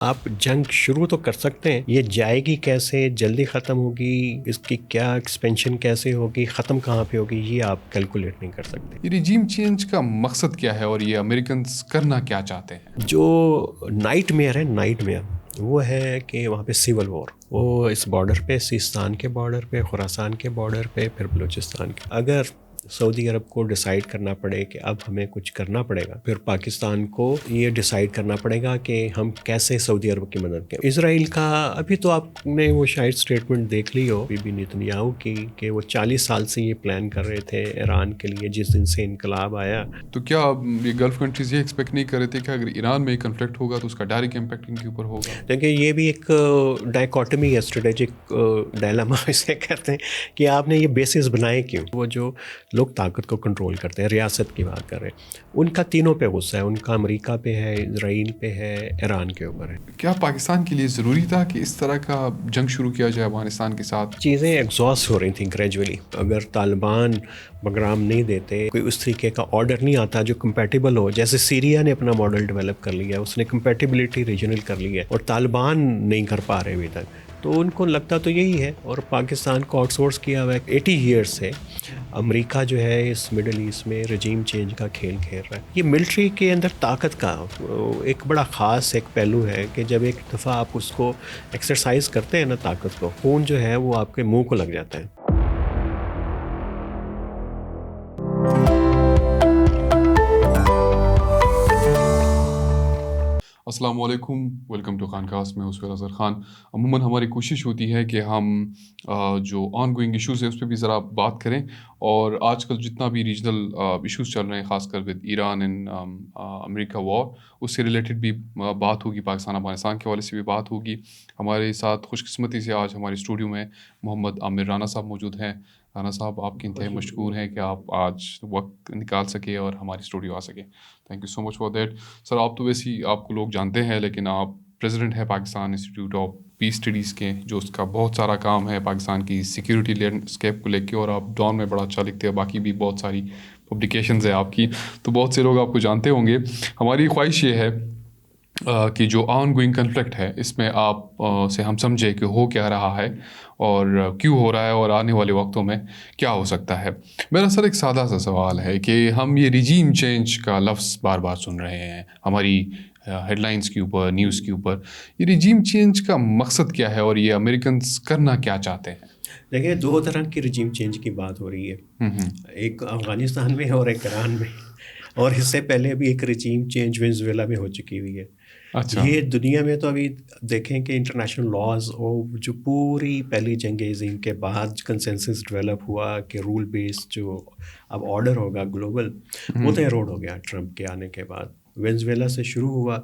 آپ جنگ شروع تو کر سکتے ہیں، یہ جائے گی کیسے، جلدی ختم ہوگی، اس کی کیا ایکسپینشن کیسے ہوگی، ختم کہاں پہ ہوگی، یہ آپ کیلکولیٹ نہیں کر سکتے۔ یہ ریجیم چینج کا مقصد کیا ہے اور یہ امریکنز کرنا کیا چاہتے ہیں؟ جو نائٹ میئر ہے، نائٹ میئر وہ ہے کہ وہاں پہ سول وار، وہ اس بارڈر پہ، سیستان کے بارڈر پہ، خراسان کے بارڈر پہ، پھر بلوچستان کے، اگر سعودی عرب کو ڈیسائیڈ کرنا پڑے کہ اب ہمیں کچھ کرنا پڑے گا، پھر پاکستان کو یہ ڈیسائیڈ کرنا پڑے گا کہ ہم کیسے سعودی عرب کی مدد کریں۔ اسرائیل کا ابھی تو آپ نے وہ شاید سٹیٹمنٹ دیکھ لی ہو بی بی نیتنیاہو کی کہ وہ 40 سال سے یہ پلان کر رہے تھے ایران کے لیے، جس دن سے انقلاب آیا۔ تو کیا یہ گلف کنٹریز یہ ایکسپیکٹ نہیں کر رہے تھے کہ اگر ایران میں کنفلکٹ ہوگا تو اس کا ڈائریکٹ امپیکٹ ان کے اوپر ہوگا؟ دیکھیں یہ بھی ایک ڈائیکاٹمی ہے، اسٹریٹجک ڈائلاما اسے کہتے ہیں کہ آپ نے یہ بیسز بنائے کیوں؟ وہ جو لوگ طاقت کو کنٹرول کرتے ہیں، ریاست کی بات کر رہے ہیں، ان کا تینوں پہ غصہ ہے، ان کا امریکہ پہ ہے، اسرائیل پہ ہے، ایران کے اوپر ہے۔ کیا پاکستان کے لیے ضروری تھا کہ اس طرح کا جنگ شروع کیا جائے افغانستان کے ساتھ؟ چیزیں ایگزاسٹ ہو رہی تھیں گریجولی، اگر طالبان پروگرام نہیں دیتے، کوئی اس طریقے کا آرڈر نہیں آتا جو کمپیٹیبل ہو، جیسے سیریا نے اپنا ماڈل ڈیولپ کر لیا، اس نے کمپیٹیبلٹی ریجنل کر لی ہے اور طالبان نہیں کر پا رہے ابھی تک، تو ان کو لگتا تو یہی ہے، اور پاکستان کو آؤٹ سورس کیا ہوا ہے 80 ایئرس سے۔ امریکہ جو ہے اس مڈل ایسٹ میں رجیم چینج کا کھیل کھیل رہا ہے۔ یہ ملٹری کے اندر طاقت کا ایک بڑا خاص ایک پہلو ہے کہ جب ایک دفعہ آپ اس کو ایکسرسائز کرتے ہیں نا طاقت کو، خون جو ہے وہ آپ کے منہ کو لگ جاتا ہے۔ السلام علیکم، ویلکم ٹو خان کاسٹ میں حسین اظہر خان۔ عموماً ہماری کوشش ہوتی ہے کہ ہم جو آن گوئنگ ایشوز ہیں اس پہ بھی ذرا بات کریں، اور آج کل جتنا بھی ریجنل ایشوز چل رہے ہیں، خاص کر ود ایران اینڈ امریکہ وار، اس سے ریلیٹڈ بھی بات ہوگی، پاکستان افغانستان کے حوالے سے بھی بات ہوگی۔ ہمارے ساتھ خوش قسمتی سے آج ہمارے اسٹوڈیو میں محمد عامر رانا صاحب موجود ہیں۔ رانا صاحب، آپ کے انتہائی مشکور ہیں کہ آپ آج وقت نکال سکے اور ہماری اسٹوڈیو آ سکے۔ Thank you so much for that. Sir, آپ تو ویسے ہی آپ کو لوگ جانتے ہیں، لیکن آپ پریزیڈنٹ ہیں Pakistan institute of peace studies کے، جو اس کا بہت سارا کام ہے پاکستان کی سیکیورٹی لینڈسکیپ کو لے کے، اور آپ ڈان میں بڑا اچھا لکھتے ہیں، باقی بھی بہت ساری پبلیکیشنز ہیں آپ کی، تو بہت سے لوگ آپ کو جانتے ہوں گے۔ ہماری خواہش یہ ہے کہ جو آن گوئنگ کنفلکٹ ہے اس میں آپ سے ہم سمجھے کہ ہو کیا رہا ہے اور کیوں ہو رہا ہے، اور آنے والے وقتوں میں کیا ہو سکتا ہے۔ میرا سر ایک سادہ سا سوال ہے کہ ہم یہ ریجیم چینج کا لفظ بار بار سن رہے ہیں ہماری ہیڈ لائنز کے اوپر، نیوز کے اوپر، یہ ریجیم چینج کا مقصد کیا ہے اور یہ امریکنز کرنا کیا چاہتے ہیں؟ دیکھیں، دو طرح کی رجیم چینج کی بات ہو رہی ہے، ایک افغانستان میں اور ایک ایران میں، اور اس سے پہلے بھی ایک رجیم چینج وینزویلا میں ہو چکی ہوئی ہے۔ اچھا، یہ دنیا میں تو ابھی دیکھیں کہ انٹرنیشنل لاز اور جو پوری پہلی جنگ عظیم کے بعد کنسنسس ڈیولپ ہوا کہ رول بیس جو اب آرڈر ہوگا گلوبل، وہ تو ایروڈ ہو گیا ٹرمپ کے آنے کے بعد۔ وینزویلا سے شروع ہوا،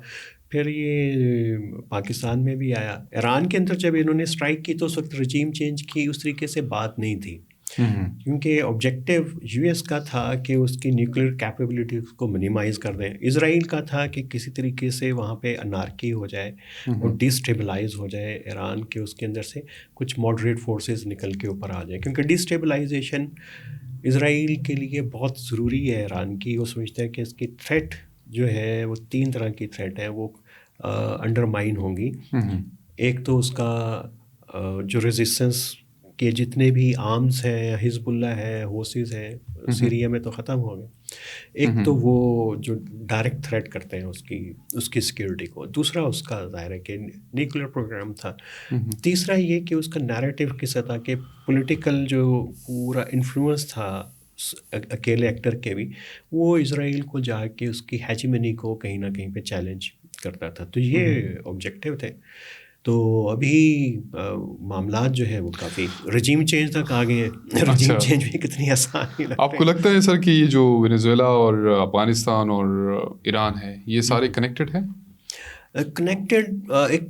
پھر یہ پاکستان میں بھی آیا۔ ایران کے اندر جب انہوں نے اسٹرائک کی تو اس وقت رجیم چینج کی اس طریقے سے بات نہیں تھی، کیونکہ آبجیکٹیو یو ایس کا تھا کہ اس کی نیوکلیر کیپیبلٹیز کو منیمائز کر دیں، اسرائیل کا تھا کہ کسی طریقے سے وہاں پہ انارکی ہو جائے اور ڈیسٹیبلائز ہو جائے ایران کے، اس کے اندر سے کچھ ماڈریٹ فورسز نکل کے اوپر آ جائیں، کیونکہ ڈیسٹیبلائزیشن اسرائیل کے لیے بہت ضروری ہے۔ ایران کی وہ سمجھتا ہے کہ اس کی تھریٹ جو ہے وہ 3 طرح کی تھریٹ ہے، وہ انڈرمائن ہوں گی۔ ایک تو اس کا جو ریزسٹنس کے جتنے بھی آرمز ہیں، حزب اللہ ہے، ہوسیز ہے، سیریا میں تو ختم ہو گئے۔ ایک تو وہ جو ڈائریکٹ تھریٹ کرتے ہیں اس کی سیکیورٹی کو، دوسرا اس کا ظاہر ہے کہ نیوکلیر پروگرام تھا، تیسرا یہ کہ اس کا نیریٹو کی سطح کے پولیٹیکل جو پورا انفلوئنس تھا اکیلے ایکٹر کے بھی، وہ اسرائیل کو جا کے اس کی ہیجمنی کو کہیں نہ کہیں پہ چیلنج کرتا تھا، تو یہ آبجیکٹیو تھے۔ تو ابھی معاملات جو ہے وہ کافی رجیم چینج تک آ گئے ہیں۔ رجیم چینج بھی کتنی آسان نہیں لگتا۔ آپ کو لگتا ہے سر کہ یہ جو وینزویلا اور افغانستان اور ایران ہے، یہ سارے کنیکٹڈ ہیں؟ کنیکٹڈ، ایک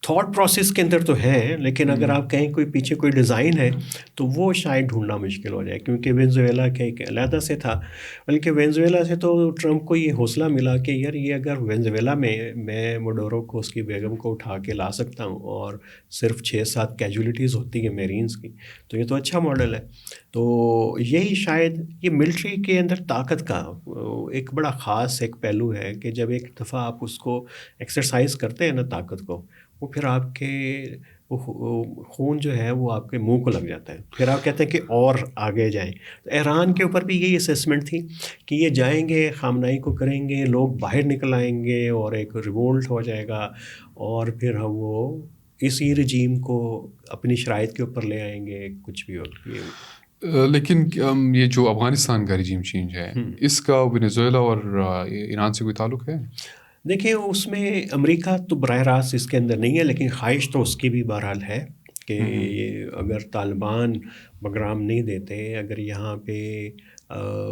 تھاٹ پروسیس کے اندر تو ہے، لیکن اگر آپ کہیں کوئی پیچھے کوئی ڈیزائن ہے تو وہ شاید ڈھونڈنا مشکل ہو جائے، کیونکہ وینزویلا کا ایک علیحدہ سے تھا. بلکہ وینزویلا سے تو ٹرمپ کو یہ حوصلہ ملا کہ یار یہ اگر وینزویلا میں مڈورو کو، اس کی بیگم کو اٹھا کے لا سکتا ہوں اور صرف 6-7 کیجولیٹیز ہوتی ہیں میرینز کی، تو یہ تو اچھا ماڈل ہے. تو یہی شاید یہ ملٹری کے اندر طاقت کا ایک بڑا خاص ایک پہلو ہے کہ جب ایک دفعہ آپ اس کو ایکسرسائز کرتے ہیں نا طاقت کو، وہ پھر آپ کے خون جو ہے وہ آپ کے منہ کو لگ جاتا ہے، پھر آپ کہتے ہیں کہ اور آگے جائیں. تو ایران کے اوپر بھی یہی اسیسمنٹ تھی کہ یہ جائیں گے، خامنائی کو کریں گے، لوگ باہر نکل آئیں گے اور ایک ریوولٹ ہو جائے گا، اور پھر وہ اسی رجیم کو اپنی شرائط کے اوپر لے آئیں گے، کچھ بھی ہو. لیکن یہ جو افغانستان کا رجیم چینج ہے، اس کا ونیزویلا اور ایران سے کوئی تعلق ہے؟ دیکھیں اس میں امریکہ تو براہ راست اس کے اندر نہیں ہے، لیکن خواہش تو اس کی بھی بہرحال ہے کہ اگر طالبان پروگرام نہیں دیتے، اگر یہاں پہ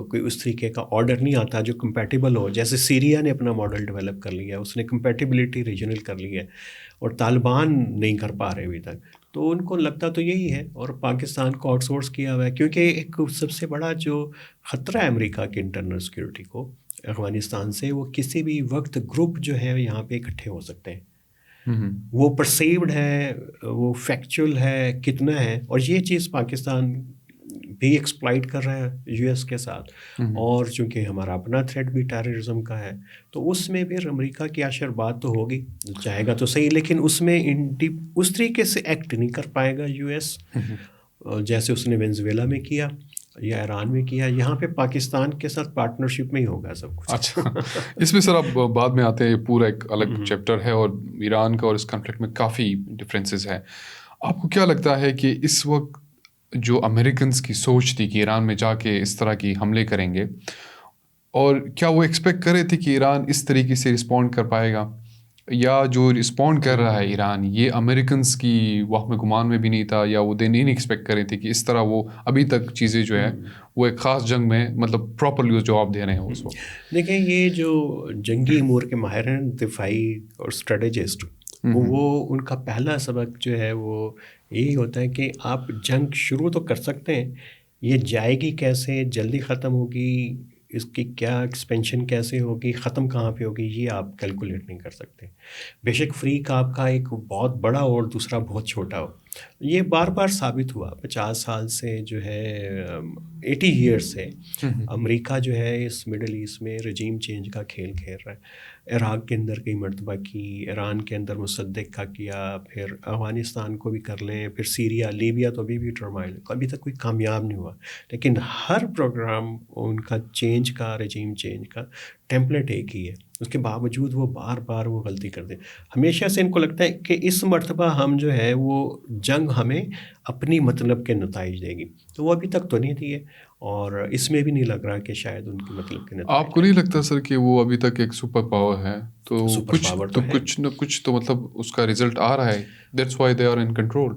کوئی اس طریقے کا آرڈر نہیں آتا جو کمپیٹیبل ہو، جیسے سیریا نے اپنا ماڈل ڈیولپ کر لیا، اس نے کمپیٹیبلٹی ریجنل کر لی ہے اور طالبان نہیں کر پا رہے ابھی تک، تو ان کو لگتا تو یہی ہے. اور پاکستان کو آؤٹ سورس کیا ہوا ہے، کیونکہ ایک سب سے بڑا جو خطرہ ہے امریکہ کی انٹرنل سیکورٹی کو افغانستان سے، وہ کسی بھی وقت گروپ جو ہے یہاں پہ اکٹھے ہو سکتے ہیں. وہ پرسیوڈ ہے، وہ فیکچول ہے کتنا ہے، اور یہ چیز پاکستان بھی ایکسپلائٹ کر رہا ہے یو ایس کے ساتھ. اور چونکہ ہمارا اپنا تھریٹ بھی ٹیررزم کا ہے، تو اس میں پھر امریکہ کی عشر بات تو ہوگی، چاہے گا تو صحیح، لیکن اس میں اس طریقے سے ایکٹ نہیں کر پائے گا یو ایس جیسے اس نے وینزویلا میں کیا یا ایران میں کیا. یہاں پہ پاکستان کے ساتھ پارٹنرشپ میں ہی ہوگا سب کچھ. اچھا، اس میں سر اب بعد میں آتے ہیں، پورا ایک الگ چیپٹر ہے، اور ایران کا اور اس کنفلکٹ میں کافی ڈفرینسز ہیں. آپ کو کیا لگتا ہے کہ اس وقت جو امریکنز کی سوچ تھی کہ ایران میں جا کے اس طرح کی حملے کریں گے، اور کیا وہ ایکسپیکٹ کر رہے تھے کہ ایران اس طریقے سے رسپونڈ کر پائے گا، یا جو رسپونڈ کر رہا ہے ایران یہ امریکنز کی وہم گمان میں بھی نہیں تھا، یا وہ نہیں ایکسپیکٹ کر رہے تھے کہ اس طرح وہ ابھی تک چیزیں جو ہے وہ ایک خاص جنگ میں مطلب پراپرلی جواب دے رہے ہیں اس وقت؟ دیکھیں یہ جو جنگی امور کے ماہر ہیں، دفاعی اور اسٹریٹجسٹ، وہ ان کا پہلا سبق جو ہے وہ یہی ہوتا ہے کہ آپ جنگ شروع تو کر سکتے ہیں، یہ جائے گی کیسے، جلدی ختم ہوگی، اس کی کیا ایکسپینشن کیسے ہوگی، ختم کہاں پہ ہوگی، یہ آپ کیلکولیٹ نہیں کر سکتے. بے شک فریق آپ کا ایک بہت بڑا اور دوسرا بہت چھوٹا ہو. یہ بار بار ثابت ہوا 50 سال سے جو ہے 80 ایئر سے امریکہ جو ہے اس مڈل ایسٹ میں رجیم چینج کا کھیل کھیل رہا ہے. عراق کے اندر کئی مرتبہ کی، ایران کے اندر مصدق کا کیا، پھر افغانستان کو بھی کر لیں، پھر سیریا، لیبیا تو ابھی بھی ٹرمائل، ابھی تک کوئی کامیاب نہیں ہوا. لیکن ہر پروگرام ان کا چینج کا، رجیم چینج کا ٹیمپلیٹ ایک ہی ہے، اس کے باوجود وہ بار بار وہ غلطی کر دیں. ہمیشہ سے ان کو لگتا ہے کہ اس مرتبہ ہم جو ہے وہ جنگ ہمیں اپنی مطلب کے نتائج دے گی، تو وہ ابھی تک تو نہیں دیے، اور اس میں بھی نہیں لگ رہا کہ شاید ان کے مطلب کے نتائج. آپ کو نہیں لگتا سر کہ وہ ابھی تک ایک سپر پاور ہے، تو کچھ نہ کچھ تو مطلب اس کا رزلٹ آ رہا ہے، that's why they are in control.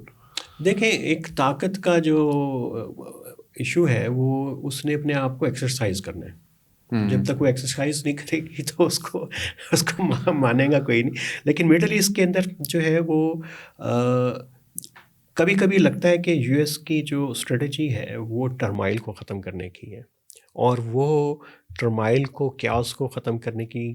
دیکھیں ایک طاقت کا جو ایشو ہے وہ اس نے اپنے آپ کو ایکسرسائز کرنا ہے. جب تک وہ ایکسرسائز نہیں کرے گی تو اس کو مانے گا کوئی نہیں. لیکن مڈل ایسٹ کے اندر جو ہے وہ کبھی کبھی لگتا ہے کہ یو ایس کی جو اسٹریٹجی ہے وہ ٹرمائل کو ختم کرنے کی ہے، اور وہ ٹرمائل کو، کیاس کو ختم کرنے کی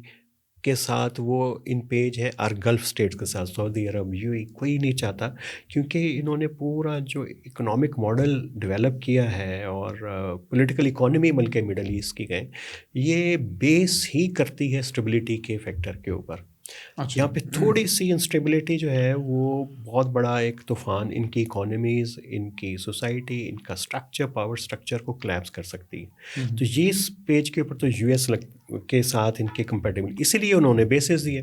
کے ساتھ وہ ان پیج ہے اور گلف اسٹیٹس کے ساتھ، سعودی عرب، یو اے، کوئی نہیں چاہتا، کیونکہ انہوں نے پورا جو اکنامک ماڈل ڈیولپ کیا ہے اور پولیٹیکل اکانومی بلکہ مڈل ایسٹ کی گئے، یہ بیس ہی کرتی ہے اسٹیبلٹی کے فیکٹر کے اوپر. یہاں پہ تھوڑی سی انسٹیبلٹی جو ہے وہ بہت بڑا ایک طوفان ان کی اکانومیز، ان کی سوسائٹی، ان کا اسٹرکچر، پاور اسٹرکچر کو کلیپس کر سکتی ہے. تو یہ اس پیج کے اوپر تو یو ایس کے ساتھ ان کے کمپیٹیبل، اسی لیے انہوں نے بیسز دیے.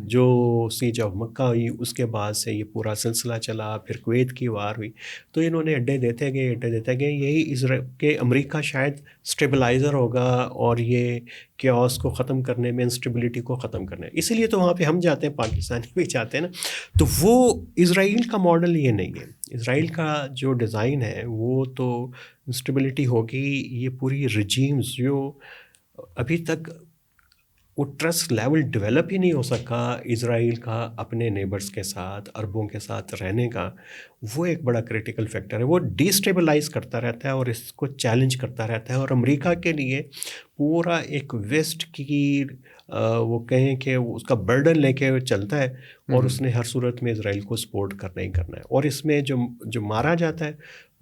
جو سیج آف مکہ ہوئی اس کے بعد سے یہ پورا سلسلہ چلا، پھر کویت کی وار ہوئی، تو انہوں نے اڈے دیتے گئے. یہی کہ امریکہ شاید اسٹیبلائزر ہوگا اور یہ کیوس کو ختم کرنے میں، انسٹیبلٹی کو ختم کرنے، اسی لیے تو وہاں پہ ہم جاتے ہیں، پاکستانی بھی جاتے ہیں نا. تو وہ اسرائیل کا ماڈل یہ نہیں ہے. اسرائیل کا جو ڈیزائن ہے وہ تو انسٹیبلٹی ہوگی، یہ پوری رجیمز جو ابھی تک وہ ٹرسٹ لیول ڈیولپ ہی نہیں ہو سکا اسرائیل کا اپنے نیبرز کے ساتھ، عربوں کے ساتھ رہنے کا. وہ ایک بڑا کریٹیکل فیکٹر ہے. وہ ڈیسٹیبلائز کرتا رہتا ہے اور اس کو چیلنج کرتا رہتا ہے. اور امریکہ کے لیے پورا ایک ویسٹ کی وہ کہیں کہ اس کا برڈن لے کے چلتا ہے، اور اس نے ہر صورت میں اسرائیل کو سپورٹ کرنا ہی کرنا ہے. اور اس میں جو مارا جاتا ہے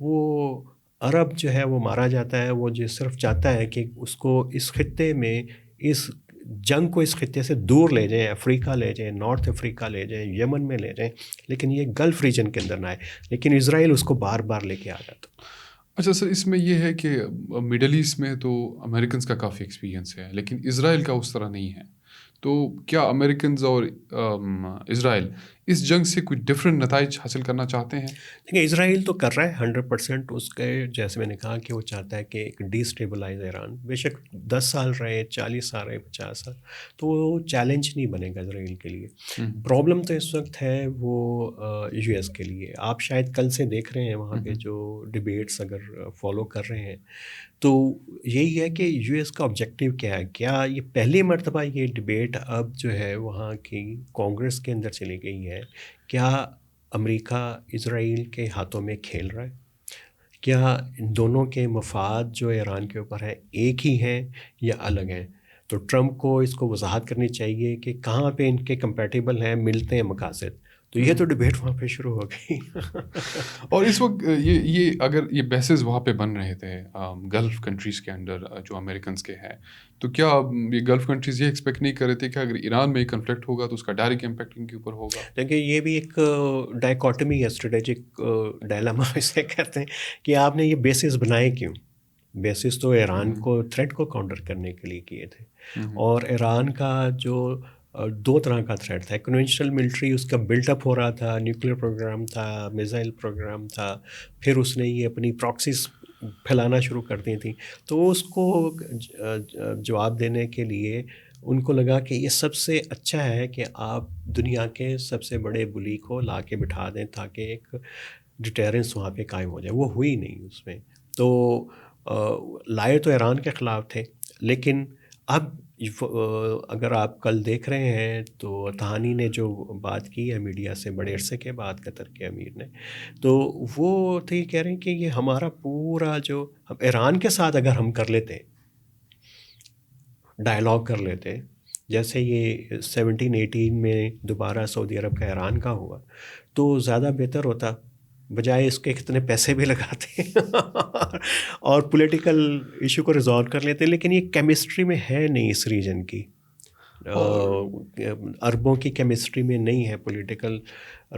وہ عرب جو ہے وہ مارا جاتا ہے. وہ جو صرف چاہتا ہے کہ اس کو اس خطے میں اس جنگ کو اس خطے سے دور لے جائیں، افریقہ لے جائیں، نارتھ افریقہ لے جائیں، یمن میں لے جائیں، لیکن یہ گلف ریجن کے اندر نہ آئے. لیکن اسرائیل اس کو بار بار لے کے آ جاتا. اچھا سر، اس میں یہ ہے کہ مڈل ایسٹ میں تو امریکنز کا کافی ایکسپیرینس ہے، لیکن اسرائیل کا اس طرح نہیں ہے. تو کیا امریکنز اور اسرائیل اس جنگ سے کچھ ڈفرینٹ نتائج حاصل کرنا چاہتے ہیں؟ دیکھیں اسرائیل تو کر رہا ہے 100%. اس کے جیسے میں نے کہا کہ وہ چاہتا ہے کہ ایک ڈیسٹیبلائز ایران، بے شک 10 سال رہے، 40 سال رہے، 50 سال، تو وہ چیلنج نہیں بنے گا اسرائیل کے لیے. پرابلم تو اس وقت ہے وہ یو ایس کے لیے. آپ شاید کل سے دیکھ رہے ہیں وہاں کے جو ڈبیٹس اگر فالو کر رہے ہیں تو یہی ہے کہ یو ایس کا آبجیکٹیو کیا ہے. کیا یہ پہلی مرتبہ یہ ڈبیٹ اب جو ہے وہاں کی کانگریس کے اندر چلی گئی ہے، کیا امریکہ اسرائیل کے ہاتھوں میں کھیل رہا ہے؟ کیا ان دونوں کے مفاد جو ایران کے اوپر ہیں ایک ہی ہیں یا الگ ہیں؟ تو ٹرمپ کو اس کو وضاحت کرنی چاہیے کہ کہاں پہ ان کے کمپیٹیبل ہیں، ملتے ہیں مقاصد. تو یہ تو ڈبیٹ وہاں پہ شروع ہو گئی. اور اس وقت یہ اگر یہ بحثز وہاں پہ بن رہے تھے گلف کنٹریز کے انڈر جو امریکنز کے ہیں، تو کیا یہ گلف کنٹریز یہ ایکسپیکٹ نہیں کر رہے تھے کہ اگر ایران میں کنفلکٹ ہوگا تو اس کا ڈائریکٹ امپیکٹ ان کے اوپر ہوگا؟ دیکھیں یہ بھی ایک ڈائیکاٹمی ہے، اسٹریٹجک ڈائلاما اسے کہتے ہیں کہ آپ نے یہ بیسز بنائے کیوں؟ بیسز تو ایران کو تھریٹ کو کاؤنٹر کرنے کے لیے کیے تھے. اور ایران کا جو دو طرح کا تھریٹ تھا. کنونشنل ملٹری اس کا بلٹ اپ ہو رہا تھا، نیوکلیر پروگرام تھا، میزائل پروگرام تھا، پھر اس نے یہ اپنی پراکسیز پھیلانا شروع کر دی تھیں. تو اس کو جواب دینے کے لیے ان کو لگا کہ یہ سب سے اچھا ہے کہ آپ دنیا کے سب سے بڑے بلی کو لا کے بٹھا دیں تاکہ ایک ڈیٹیرنس وہاں پہ قائم ہو جائے. وہ ہوئی نہیں اس میں. تو لائے تو ایران کے خلاف تھے، لیکن اب اگر آپ کل دیکھ رہے ہیں تو تہانی نے جو بات کی ہے میڈیا سے بڑے عرصے کے بعد قطر کے امیر نے، تو وہ تو یہ کہہ رہے ہیں کہ یہ ہمارا پورا جو ایران کے ساتھ اگر ہم کر لیتے، ڈائلاگ کر لیتے، جیسے یہ 17-18 میں دوبارہ سعودی عرب کا ایران کا ہوا، تو زیادہ بہتر ہوتا، بجائے اس کے کتنے پیسے بھی لگاتے اور پولیٹیکل ایشو کو ریزالو کر لیتے. لیکن یہ کیمسٹری میں ہے نہیں اس ریجن کی، عربوں کی کیمسٹری میں نہیں ہے پولیٹیکل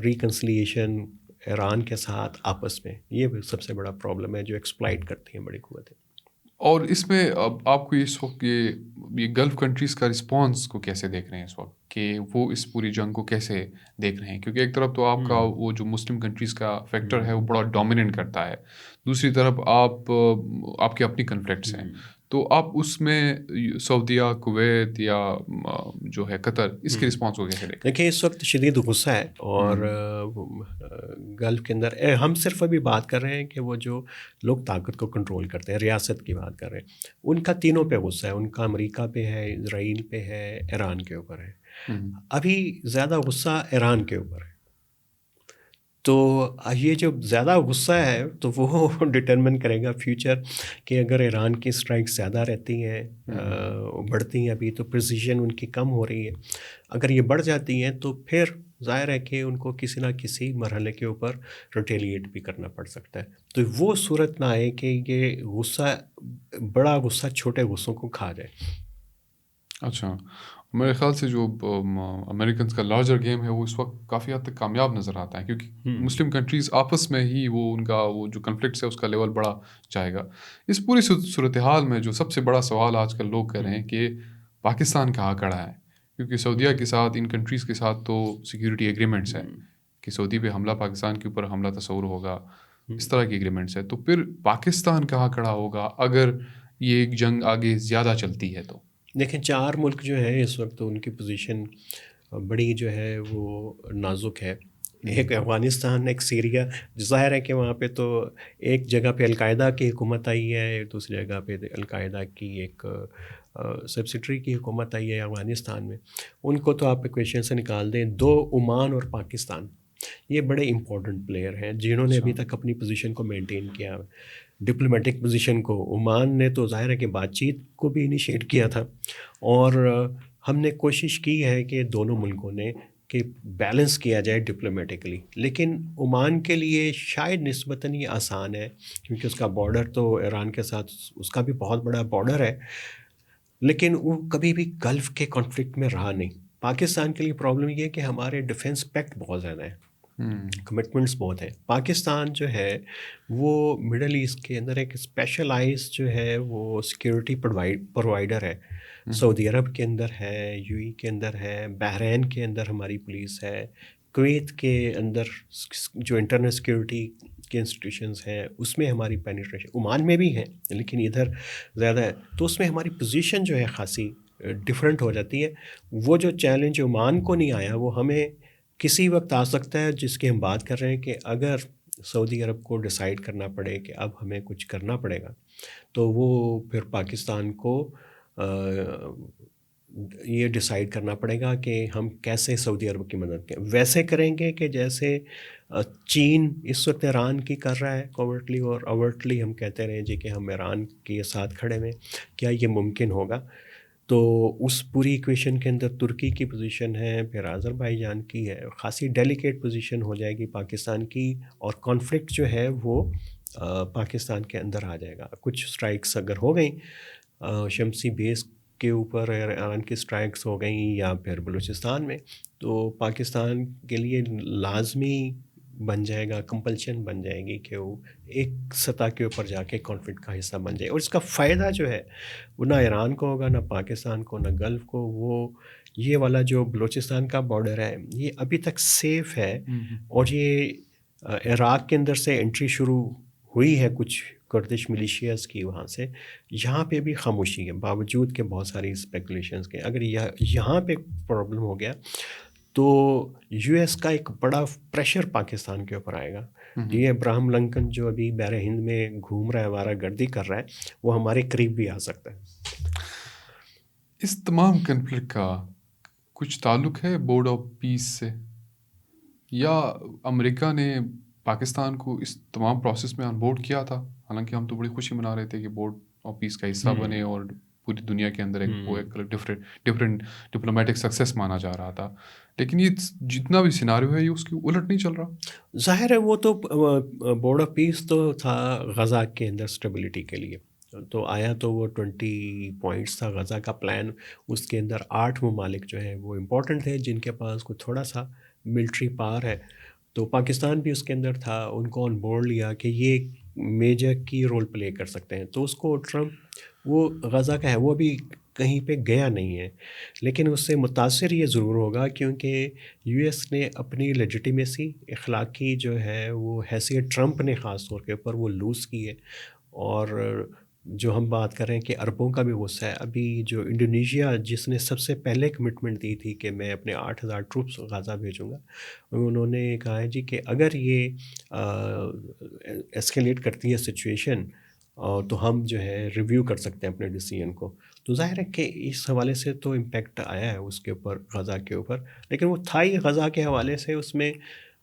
ریکنسلیشن ایران کے ساتھ آپس میں. یہ سب سے بڑا پرابلم ہے جو ایکسپلائٹ کرتی ہیں بڑی قوتیں. اور اس میں اب آپ کو اس وقت یہ گلف کنٹریز کا رسپانس کو کیسے دیکھ رہے ہیں اس وقت، کہ وہ اس پوری جنگ کو کیسے دیکھ رہے ہیں؟ کیونکہ ایک طرف تو آپ کا وہ جو مسلم کنٹریز کا فیکٹر ہے وہ بڑا ڈومیننٹ کرتا ہے، دوسری طرف آپ کے اپنی کنفلکٹس ہیں. تو آپ اس میں سعودیہ، کویت یا جو ہے قطر، اس کے رسپانس کو کیسے دیکھیں؟ دیکھیں اس وقت شدید غصہ ہے، اور گلف کے اندر ہم صرف ابھی بات کر رہے ہیں کہ وہ جو لوگ طاقت کو کنٹرول کرتے ہیں، ریاست کی بات کر رہے ہیں، ان کا تینوں پہ غصہ ہے. ان کا امریکہ پہ ہے، اسرائیل پہ ہے، ایران کے اوپر ہے. ابھی زیادہ غصہ ایران کے اوپر ہے. تو یہ جو زیادہ غصہ ہے تو وہ ڈٹرمن کرے گا فیوچر کہ اگر ایران کی اسٹرائک زیادہ رہتی ہیں، بڑھتی ہیں ابھی تو پریسیژن ان کی کم ہو رہی ہے. اگر یہ بڑھ جاتی ہیں تو پھر ظاہر ہے کہ ان کو کسی نہ کسی مرحلے کے اوپر ریٹیلیٹ بھی کرنا پڑ سکتا ہے. تو وہ صورت نہ آئے کہ یہ غصہ، بڑا غصہ چھوٹے غصوں کو کھا جائے. اچھا، میرے خیال سے جو امریکنز کا لارجر گیم ہے وہ اس وقت کافی حد تک کامیاب نظر آتا ہے، کیونکہ مسلم کنٹریز آپس میں ہی وہ ان کا وہ جو کنفلکٹس ہے اس کا لیول بڑا جائے گا. اس پوری صورتحال میں جو سب سے بڑا سوال آج کل لوگ کر رہے ہیں کہ پاکستان کہاں کھڑا ہے، کیونکہ سعودیہ کے ساتھ، ان کنٹریز کے ساتھ تو سیکیورٹی ایگریمنٹس ہیں کہ سعودی پہ حملہ، پاکستان کے اوپر حملہ تصور ہوگا، اس طرح کی ایگریمنٹس ہیں. تو پھر پاکستان کہاں کھڑا ہوگا اگر یہ جنگ آگے زیادہ چلتی ہے؟ تو دیکھیں 4 ملک جو ہیں اس وقت ان کی پوزیشن بڑی جو ہے وہ نازک ہے. ایک افغانستان، ایک سیریا. ظاہر ہے کہ وہاں پہ تو ایک جگہ پہ القاعدہ کی حکومت آئی ہے، دوسری جگہ پہ القاعدہ کی ایک سبسڈری کی حکومت آئی ہے افغانستان میں، ان کو تو آپ ایکویشن سے نکال دیں. 2 عمان اور پاکستان، یہ بڑے امپورٹنٹ پلیئر ہیں جنہوں نے ابھی تک اپنی پوزیشن کو مینٹین کیا، ڈپلومیٹک پوزیشن کو. عمان نے تو ظاہر ہے کہ بات چیت کو بھی انیشیٹ کیا تھا، اور ہم نے کوشش کی ہے کہ دونوں ملکوں نے کہ بیلنس کیا جائے ڈپلومیٹکلی. لیکن عمان کے لیے شاید نسبتاً یہ آسان ہے کیونکہ اس کا بارڈر تو ایران کے ساتھ اس کا بھی بہت بڑا بارڈر ہے، لیکن وہ کبھی بھی گلف کے کانفلکٹ میں رہا نہیں. پاکستان کے لیے پرابلم یہ ہے کہ ہمارے ڈیفنس پیکٹ بہت زیادہ ہیں، کمٹمنٹس بہت ہیں. پاکستان جو ہے وہ مڈل ایسٹ کے اندر ایک اسپیشلائز جو ہے وہ سیکیورٹی پرووائڈر ہے. سعودی عرب کے اندر ہے، یو اے کے اندر ہے، بحرین کے اندر ہماری پولیس ہے، کویت کے اندر جو انٹرنل سیکیورٹی کے انسٹیٹیوشنز ہیں اس میں ہماری پینیٹریشن، عمان میں بھی ہیں لیکن ادھر زیادہ ہے، تو اس میں ہماری پوزیشن جو ہے خاصی ڈفرینٹ ہو جاتی ہے. وہ جو چیلنج عمان کو نہیں آیا وہ ہمیں کسی وقت آ سکتا ہے، جس کی ہم بات کر رہے ہیں کہ اگر سعودی عرب کو ڈیسائیڈ کرنا پڑے کہ اب ہمیں کچھ کرنا پڑے گا تو وہ پھر پاکستان کو یہ ڈیسائیڈ کرنا پڑے گا کہ ہم کیسے سعودی عرب کی مدد کریں. ویسے کریں گے کہ جیسے چین اس وقت ایران کی کر رہا ہے کوورٹلی، اور اوورٹلی ہم کہتے رہیں جی کہ ہم ایران کے ساتھ کھڑے ہیں. کیا یہ ممکن ہوگا؟ تو اس پوری ایکویشن کے اندر ترکی کی پوزیشن ہے، پھر آذربائیجان کی ہے، خاصی ڈیلیکیٹ پوزیشن ہو جائے گی پاکستان کی، اور کانفلکٹ جو ہے وہ پاکستان کے اندر آ جائے گا. کچھ سٹرائکس اگر ہو گئیں شمسی بیس کے اوپر، ایران کی سٹرائکس ہو گئیں یا پھر بلوچستان میں، تو پاکستان کے لیے لازمی بن جائے گا، کمپلشن بن جائے گی کہ وہ ایک سطح کے اوپر جا کے کانفلکٹ کا حصہ بن جائے. اور اس کا فائدہ جو ہے وہ نہ ایران کو ہوگا، نہ پاکستان کو، نہ گلف کو. وہ یہ والا جو بلوچستان کا بارڈر ہے یہ ابھی تک سیف ہے، اور یہ عراق کے اندر سے انٹری شروع ہوئی ہے کچھ کردش ملیشیاز کی وہاں سے. یہاں پہ بھی خاموشی ہے باوجود کہ بہت ساری اسپیکولیشنز کے. اگر یہاں پہ پرابلم ہو گیا تو یو ایس کا ایک بڑا پریشر پاکستان کے اوپر آئے گا. یہ ابراہم لنکن جو ابھی بحر ہند میں گھوم رہا ہے، آوارہ گردی کر رہا ہے، وہ ہمارے قریب بھی آ سکتا ہے. اس تمام کنفلکٹ کا کچھ تعلق ہے بورڈ آف پیس سے، یا امریکہ نے پاکستان کو اس تمام پروسیس میں آن بورڈ کیا تھا؟ حالانکہ ہم تو بڑی خوشی منا رہے تھے کہ بورڈ آف پیس کا حصہ بنے اور پوری دنیا کے اندر ایک ڈفرینٹ ڈپلومیٹک سکسیس مانا جا رہا تھا، لیکن یہ جتنا بھی سیناریو ہے یہ اس کی الٹ نہیں چل رہا. ظاہر ہے وہ تو بورڈ آف پیس تو تھا غزہ کے اندر اسٹیبلٹی کے لیے، تو آیا تو وہ 20 پوائنٹس تھا غزہ کا پلان. اس کے اندر 8 ممالک جو ہیں وہ امپورٹنٹ تھے جن کے پاس کوئی تھوڑا سا ملٹری پاور ہے، تو پاکستان بھی اس کے اندر تھا. ان کو آن بورڈ لیا کہ یہ میجر کی رول پلے کر سکتے ہیں. تو اس کو ٹرمپ، وہ غزہ کا ہے، وہ بھی کہیں پہ گیا نہیں ہے، لیکن اس سے متاثر یہ ضرور ہوگا کیونکہ یو ایس نے اپنی لیجیٹیمیسی اخلاقی جو ہے وہ حیثیت ٹرمپ نے خاص طور کے اوپر وہ لوز کی ہے. اور جو ہم بات کر رہے ہیں کہ عربوں کا بھی غصہ ہے. ابھی جو انڈونیشیا جس نے سب سے پہلے کمٹمنٹ دی تھی کہ میں اپنے 8,000 ٹروپس غزہ بھیجوں گا، انہوں نے کہا ہے جی کہ اگر یہ ایسکیلیٹ کرتی ہے سچویشن تو ہم جو ہے ریویو کر سکتے ہیں اپنے ڈیسیژن کو. تو ظاہر ہے کہ اس حوالے سے تو امپیکٹ آیا ہے اس کے اوپر، غزہ کے اوپر. لیکن وہ تھا ہی غزہ کے حوالے سے، اس میں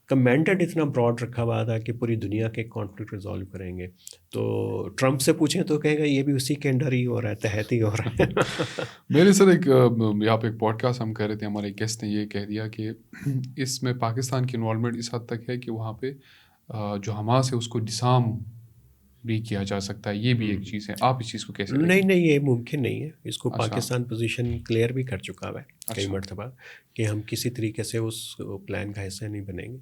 کمینڈڈ اتنا براڈ رکھا ہوا تھا کہ پوری دنیا کے کانفلکٹ ریزالو کریں گے. تو ٹرمپ سے پوچھیں تو کہے گا یہ بھی اسی کے انڈر ہی ہو رہا ہے، تحت ہی ہو رہا ہے. میرے سر ایک یہاں پہ ایک پوڈ کاسٹ ہم کر رہے تھے، ہمارے گیسٹ نے یہ کہہ دیا کہ اس میں پاکستان کی انوالومنٹ اس حد تک ہے کہ وہاں پہ جو حماس ہے اس کو ڈسارم بھی کیا جا سکتا ہے. یہ بھی ایک چیز ہے. آپ اس چیز کو کیسے دیکھیں؟ نہیں یہ ممکن نہیں ہے. اس کو پاکستان پوزیشن کلیئر بھی کر چکا ہوا ہے کئی مرتبہ کہ ہم کسی طریقے سے اس پلان کا حصہ نہیں بنیں گے.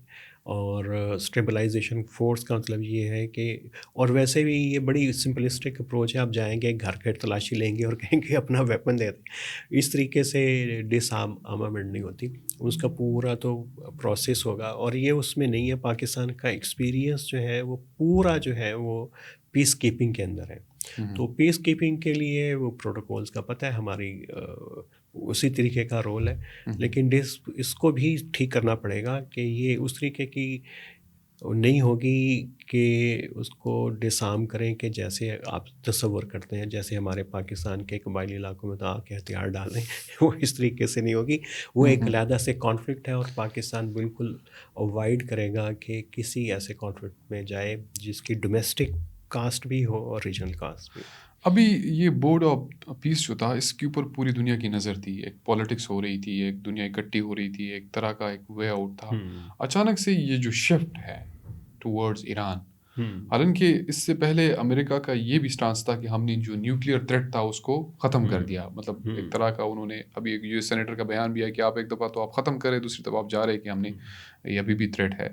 اور اسٹیبلائزیشن فورس کا مطلب یہ ہے کہ، اور ویسے بھی یہ بڑی سمپلسٹک اپروچ ہے، آپ جائیں گے گھر گھر تلاشی لیں گے اور کہیں گے اپنا ویپن دے دیں. اس طریقے سے ڈس آرمامنٹ نہیں ہوتی. اس کا پورا تو پروسیس ہوگا، اور یہ اس میں نہیں ہے. پاکستان کا ایکسپیرینس جو ہے وہ پورا جو ہے وہ پیس کیپنگ کے اندر ہے. تو پیس کیپنگ کے لیے وہ پروٹوکولز کا پتہ ہے، ہماری اسی طریقے کا رول ہے. لیکن اس کو بھی ٹھیک کرنا پڑے گا کہ یہ اس طریقے کی نہیں ہوگی کہ اس کو ڈسارم کریں کہ جیسے آپ تصور کرتے ہیں جیسے ہمارے پاکستان کے قبائلی علاقوں میں تو آ کے ہتھیار ڈالیں وہ اس طریقے سے نہیں ہوگی. وہ ایک علیحدہ سے کانفلکٹ ہے اور پاکستان بالکل اوائڈ کرے گا کہ کسی ایسے کانفلکٹ میں جائے جس کی ڈومیسٹک کاسٹ بھی ہو اور ریجنل کاسٹ بھی. ابھی یہ بورڈ آف پیس جو تھا اس کے اوپر پوری دنیا کی نظر تھی، ایک پالیٹکس ہو رہی تھی، ایک دنیا اکٹھی ہو رہی تھی، ایک طرح کا ایک وے آؤٹ تھا. اچانک سے یہ جو شفٹ ہے ٹورڈز ایران، حالانکہ اس سے پہلے امریکہ کا یہ بھی سٹانس تھا کہ ہم نے جو نیوکلیئر تھریٹ تھا اس کو ختم کر دیا. مطلب ایک طرح کا انہوں نے ابھی ایک یو ایس سینیٹر کا بیان بھی ہے کہ آپ ایک دفعہ تو آپ ختم کریں، دوسری دفعہ آپ جا رہے کہ ہم نے یہ ابھی بھی تھریٹ ہے.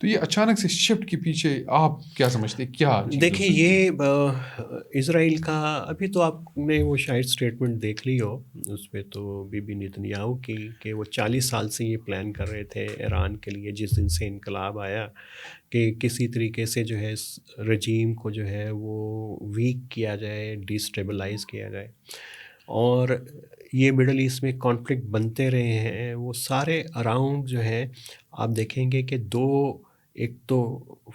تو یہ اچانک سے شفٹ کے پیچھے آپ کیا سمجھتے ہیں، کیا چیز ہو دیکھیں سکتی ہے؟ یہ اسرائیل کا ابھی تو آپ نے وہ شاید اسٹیٹمنٹ دیکھ لی ہو اس پہ تو بی بی نیتنیاہو کی کہ وہ 40 سال سے یہ پلان کر رہے تھے ایران کے لیے جس دن سے انقلاب آیا کہ کسی طریقے سے جو ہے اس رجیم کو جو ہے وہ ویک کیا جائے، ڈیسٹیبلائز کیا جائے. اور یہ مڈل ایسٹ میں کانفلکٹ بنتے رہے ہیں وہ سارے اراؤنڈ جو ہے آپ دیکھیں گے کہ ایک تو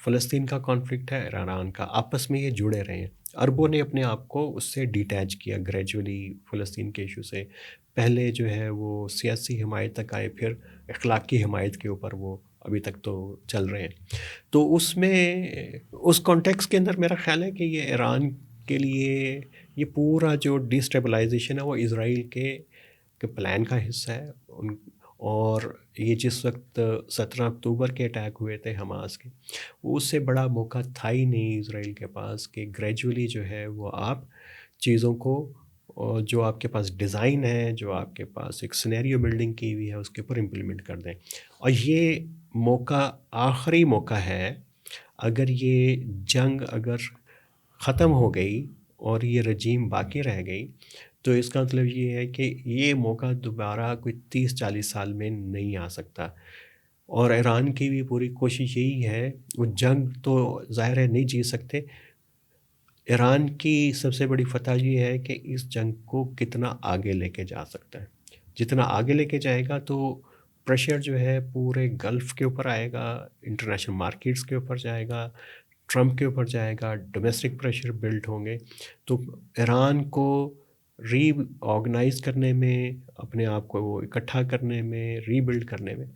فلسطین کا کانفلکٹ ہے، ایران کا، آپس میں یہ جڑے رہے ہیں. عربوں نے اپنے آپ کو اس سے ڈیٹیچ کیا گریجولی فلسطین کے ایشو سے. پہلے جو ہے وہ سیاسی حمایت تک آئے، پھر اخلاقی حمایت کے اوپر وہ ابھی تک تو چل رہے ہیں. تو اس میں اس کانٹیکس کے اندر میرا خیال ہے کہ یہ ایران کے لیے یہ پورا جو ڈیسٹیبلائزیشن ہے وہ اسرائیل کے پلان کا حصہ ہے. اور یہ جس وقت 17 اکتوبر کے اٹیک ہوئے تھے حماس کے، وہ اس سے بڑا موقع تھا ہی نہیں اسرائیل کے پاس کہ گریجولی جو ہے وہ آپ چیزوں کو جو آپ کے پاس ڈیزائن ہے، جو آپ کے پاس ایک سینیریو بلڈنگ کی ہوئی ہے اس کے اوپر امپلیمنٹ کر دیں. اور یہ موقع آخری موقع ہے. اگر یہ جنگ اگر ختم ہو گئی اور یہ رجیم باقی رہ گئی تو اس کا مطلب یہ ہے کہ یہ موقع دوبارہ کوئی 30-40 سال میں نہیں آ سکتا. اور ایران کی بھی پوری کوشش یہی ہے، وہ جنگ تو ظاہر ہے نہیں جیت سکتے. ایران کی سب سے بڑی فتح یہ ہے کہ اس جنگ کو کتنا آگے لے کے جا سکتا ہے. جتنا آگے لے کے جائے گا تو پریشر جو ہے پورے گلف کے اوپر آئے گا، انٹرنیشنل مارکیٹس کے اوپر جائے گا، ٹرمپ کے اوپر جائے گا، ڈومیسٹک پریشر بلڈ ہوں گے. تو ایران کو ری آرگنائز کرنے میں، اپنے آپ کو وہ اکٹھا کرنے میں، ری بلڈ کرنے میں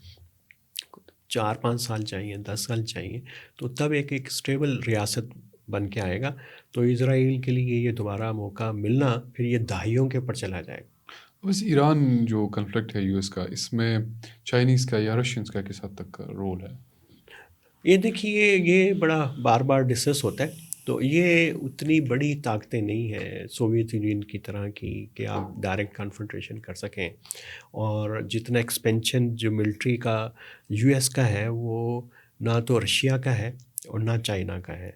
4-5 سال چاہیے، 10 سال چاہیے. تو تب ایک اسٹیبل ریاست بن کے آئے گا. تو اسرائیل کے لیے یہ دوبارہ موقع ملنا پھر یہ دہائیوں کے اوپر چلا جائے گا. بس ایران جو کنفلکٹ ہے یو ایس کا، اس میں چائنیز کا یا رشینز کا کس حد تک رول ہے؟ یہ دیکھیے یہ بڑا بار بار ڈسکس ہوتا ہے. تو یہ اتنی بڑی طاقتیں نہیں ہیں سوویت یونین کی طرح کی کہ آپ ڈائریکٹ کنفرنٹریشن کر سکیں. اور جتنا ایکسپینشن جو ملٹری کا یو ایس کا ہے وہ نہ تو رشیا کا ہے اور نہ چائنا کا ہے.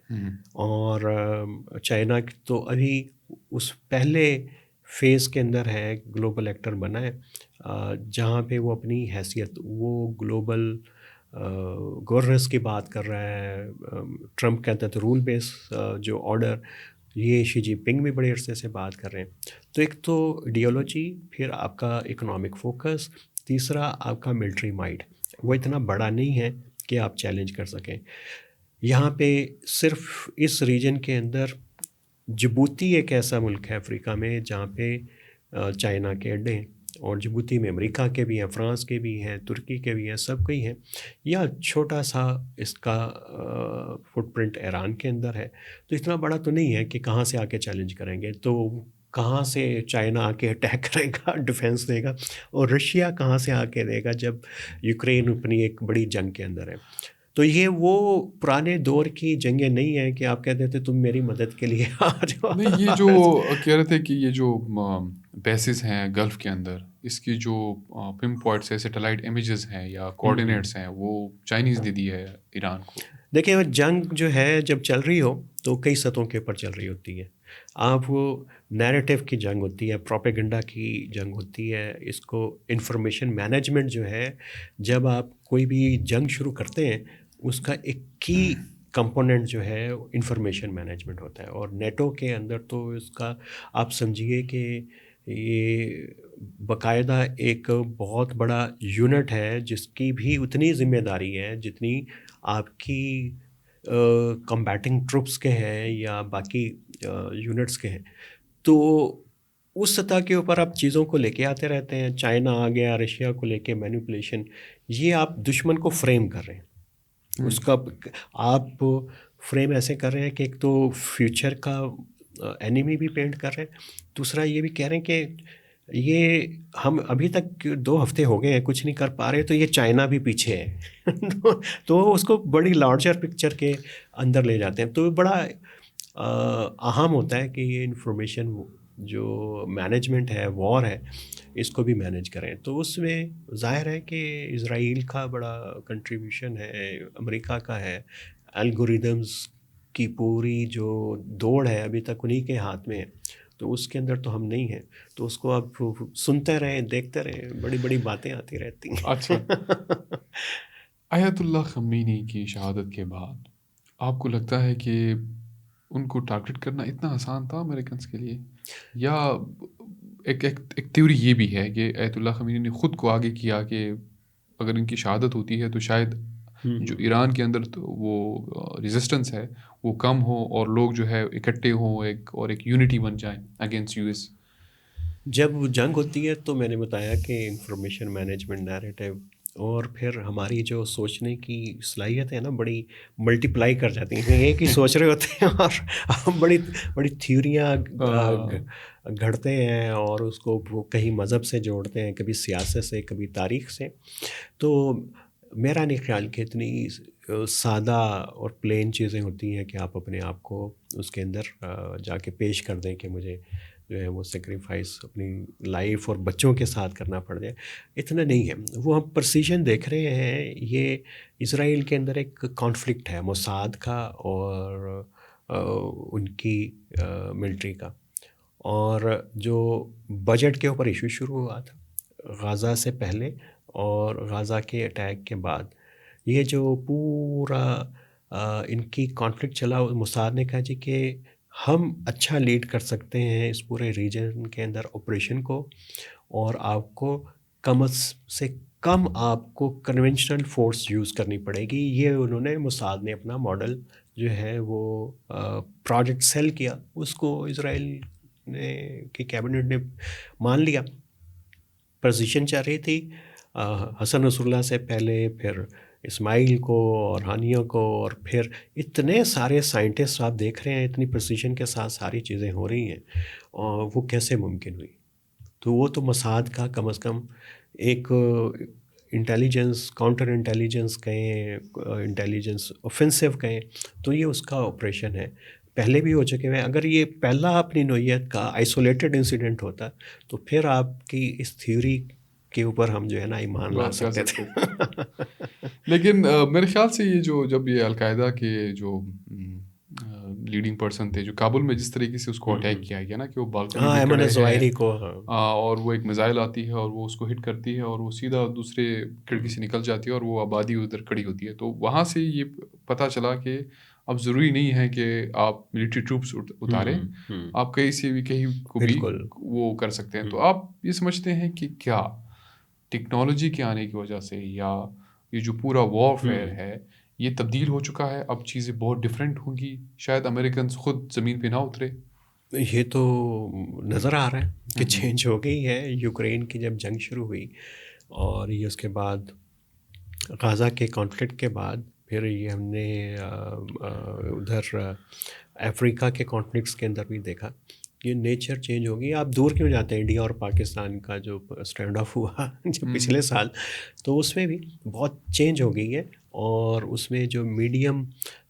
اور چائنا تو ابھی اس پہلے فیز کے اندر ہے، گلوبل ایکٹر بنا ہے جہاں پہ وہ اپنی حیثیت، وہ گلوبل گورننس کی بات کر رہا ہے. ٹرمپ کہتا ہے تو رول بیس جو آرڈر، یہ شی جن پنگ بھی بڑے عرصے سے بات کر رہے ہیں. تو ایک تو ایڈیولوجی، پھر آپ کا اکنامک فوکس، تیسرا آپ کا ملٹری مائٹ وہ اتنا بڑا نہیں ہے کہ آپ چیلنج کر سکیں. یہاں پہ صرف اس ریجن کے اندر جبوتی ایک ایسا ملک ہے افریقہ میں جہاں پہ چائنا کے اڈے ہیں، اور جبوتی میں امریکہ کے بھی ہیں، فرانس کے بھی ہیں، ترکی کے بھی ہیں، سب کے ہی ہیں. یا چھوٹا سا اس کا فٹ پرنٹ ایران کے اندر ہے. تو اتنا بڑا تو نہیں ہے کہ کہاں سے آ کے چیلنج کریں گے. تو کہاں سے چائنا آ کے اٹیک کرے گا، ڈیفینس دے گا، اور رشیا کہاں سے آ کے دے گا جب یوکرین اپنی ایک بڑی جنگ کے اندر ہے. تو یہ وہ پرانے دور کی جنگیں نہیں ہیں کہ آپ کہتے تھے تم میری مدد کے لیے آ جاؤ. نہیں، یہ جو کہہ رہے تھے کہ یہ جو بیسز ہیں گلف کے اندر، اس کی جو پن پوائنٹس ہے، سیٹلائٹ امیجز ہیں یا کوآرڈینیٹس ہیں، وہ چائنیز دے دی ہے ایران کو. دیکھیں جنگ جو ہے جب چل رہی ہو تو کئی سطحوں کے اوپر چل رہی ہوتی ہے. آپ وہ نیریٹو کی جنگ ہوتی ہے، پروپیگنڈا کی جنگ ہوتی ہے. اس کو انفارمیشن مینجمنٹ جو ہے، جب آپ کوئی بھی جنگ شروع کرتے ہیں اس کا ایک کی کمپوننٹ جو ہے انفارمیشن مینجمنٹ ہوتا ہے. اور نیٹو کے اندر تو اس کا آپ سمجھیے کہ یہ باقاعدہ ایک بہت بڑا یونٹ ہے جس کی بھی اتنی ذمہ داری ہے جتنی آپ کی کمبیٹنگ ٹروپس کے ہیں یا باقی یونٹس کے ہیں. تو اس سطح کے اوپر آپ چیزوں کو لے کے آتے رہتے ہیں. چائنا آ گیا، رشیا کو لے کے مینیپولیشن، یہ آپ دشمن کو فریم کر رہے ہیں. اس کا آپ فریم ایسے کر رہے ہیں کہ ایک تو فیوچر کا اینیمی بھی پینٹ کر رہے ہیں، دوسرا یہ بھی کہہ رہے ہیں کہ یہ ہم ابھی تک 2 ہفتے ہو گئے ہیں کچھ نہیں کر پا رہے، تو یہ چائنا بھی پیچھے ہے. تو اس کو بڑی لارجر پکچر کے اندر لے جاتے ہیں. تو بڑا اہم ہوتا ہے کہ یہ انفارمیشن جو مینجمنٹ ہے، وار ہے، اس کو بھی مینیج کریں. تو اس میں ظاہر ہے کہ اسرائیل کا بڑا کنٹریبیوشن ہے، امریکہ کا ہے. الگوریدمز کی پوری جو دوڑ ہے ابھی تک انہی کے ہاتھ میں ہے، تو اس کے اندر تو ہم نہیں ہیں. تو اس کو آپ سنتے رہیں، دیکھتے رہیں، بڑی بڑی باتیں آتی رہتی ہیں. اچھا، آیت اللہ خمینی کی شہادت کے بعد آپ کو لگتا ہے کہ ان کو ٹارگٹ کرنا اتنا آسان تھا امریکنس کے لیے، یا ایک تھیوری یہ بھی ہے کہ آیت اللہ خمینی نے خود کو آگے کیا کہ اگر ان کی شہادت ہوتی ہے تو شاید جو ایران کے اندر وہ ریزسٹنس ہے وہ کم ہو اور لوگ جو ہے اکٹھے ہوں ایک یونٹی بن جائیں اگینسٹ یو ایس. جب جنگ ہوتی ہے تو میں نے بتایا کہ انفارمیشن مینجمنٹ نیریٹو اور پھر ہماری جو سوچنے کی صلاحیت ہے نا بڑی ملٹیپلائی کر جاتی ہیں. ایک ہی سوچ رہے ہوتے ہیں اور بڑی بڑی تھیوریاں گھڑتے ہیں اور اس کو وہ کہیں مذہب سے جوڑتے ہیں، کبھی سیاست سے، کبھی تاریخ سے. تو میرا نہیں خیال کہ اتنی سادہ اور پلین چیزیں ہوتی ہیں کہ آپ اپنے آپ کو اس کے اندر جا کے پیش کر دیں کہ مجھے جو ہے وہ سیکریفائس اپنی لائف اور بچوں کے ساتھ کرنا پڑ جائے. اتنا نہیں ہے. وہ ہم پرسیژن دیکھ رہے ہیں. یہ اسرائیل کے اندر ایک کانفلکٹ ہے موساد کا اور ان کی ملٹری کا. اور جو بجٹ کے اوپر ایشو شروع ہوا تھا غازہ سے پہلے اور غازہ کے اٹیک کے بعد، یہ جو پورا ان کی کانفلکٹ چلا، موساد نے کہا جی کہ ہم اچھا لیڈ کر سکتے ہیں اس پورے ریجن کے اندر آپریشن کو، اور آپ کو کم سے کم آپ کو کنونشنل فورس یوز کرنی پڑے گی. یہ انہوں نے موساد نے اپنا ماڈل جو ہے وہ پروجیکٹ سیل کیا. اس کو اسرائیل نے کی کیبنٹ نے مان لیا. پوزیشن چل رہی تھی حسن نصر اللہ سے پہلے، پھر اسماعیل کو اور ہانیہ کو، اور پھر اتنے سارے سائنٹسٹ آپ دیکھ رہے ہیں، اتنی پریسیجن کے ساتھ ساری چیزیں ہو رہی ہیں، اور وہ کیسے ممکن ہوئی؟ تو وہ تو موساد کا کم از کم ایک انٹیلیجنس، کاؤنٹر انٹیلیجنس کہیں، انٹیلیجنس اوفینسو کہیں، تو یہ اس کا آپریشن ہے. پہلے بھی ہو چکے ہیں. اگر یہ پہلا اپنی نوعیت کا آئسولیٹڈ انسیڈنٹ ہوتا تو پھر آپ کی اس تھیوری کے اوپر ہم جو ہے نا ایمان لا سکتے تھے. لیکن میرے خیال سے یہ جب یہ القاعدہ کے جو لیڈنگ پرسن تھے، جو کابل میں جس طریقے سے اس کو اٹیک کیا گیا نا کہ وہ بالکنی میں ایمن کھڑے الظواہری کو، اور وہ ایک میزائل آتی ہے اور وہ اس کو ہٹ کرتی ہے اور وہ سیدھا دوسرے کھڑکی سے نکل جاتی ہے اور وہ آبادی ادھر کھڑی ہوتی ہے. تو وہاں سے یہ پتہ چلا کہ اب ضروری نہیں ہے کہ آپ ملٹری ٹروپس اتاریں، آپ کہیں سے بھی کہیں کو بھی وہ کر سکتے ہیں. تو آپ یہ سمجھتے ہیں کہ کیا ٹیکنالوجی کے آنے کی وجہ سے، یا یہ جو پورا وار فیئر ہے یہ تبدیل ہو چکا ہے، اب چیزیں بہت ڈفرینٹ ہوں گی، شاید امریکنز خود زمین پہ نہ اترے؟ یہ تو نظر آ رہا ہے کہ چینج ہو گئی ہے. یوکرین کی جب جنگ شروع ہوئی اور یہ اس کے بعد غازہ کے کانفلکٹ کے بعد، پھر یہ ہم نے ادھر افریقہ کے کانفلکٹس کے اندر بھی دیکھا، یہ نیچر چینج ہو گئی. آپ دور کیوں جاتے ہیں؟ انڈیا اور پاکستان کا جو اسٹینڈ آف ہوا جو پچھلے سال، تو اس میں بھی بہت چینج ہو گئی ہے. اور اس میں جو میڈیم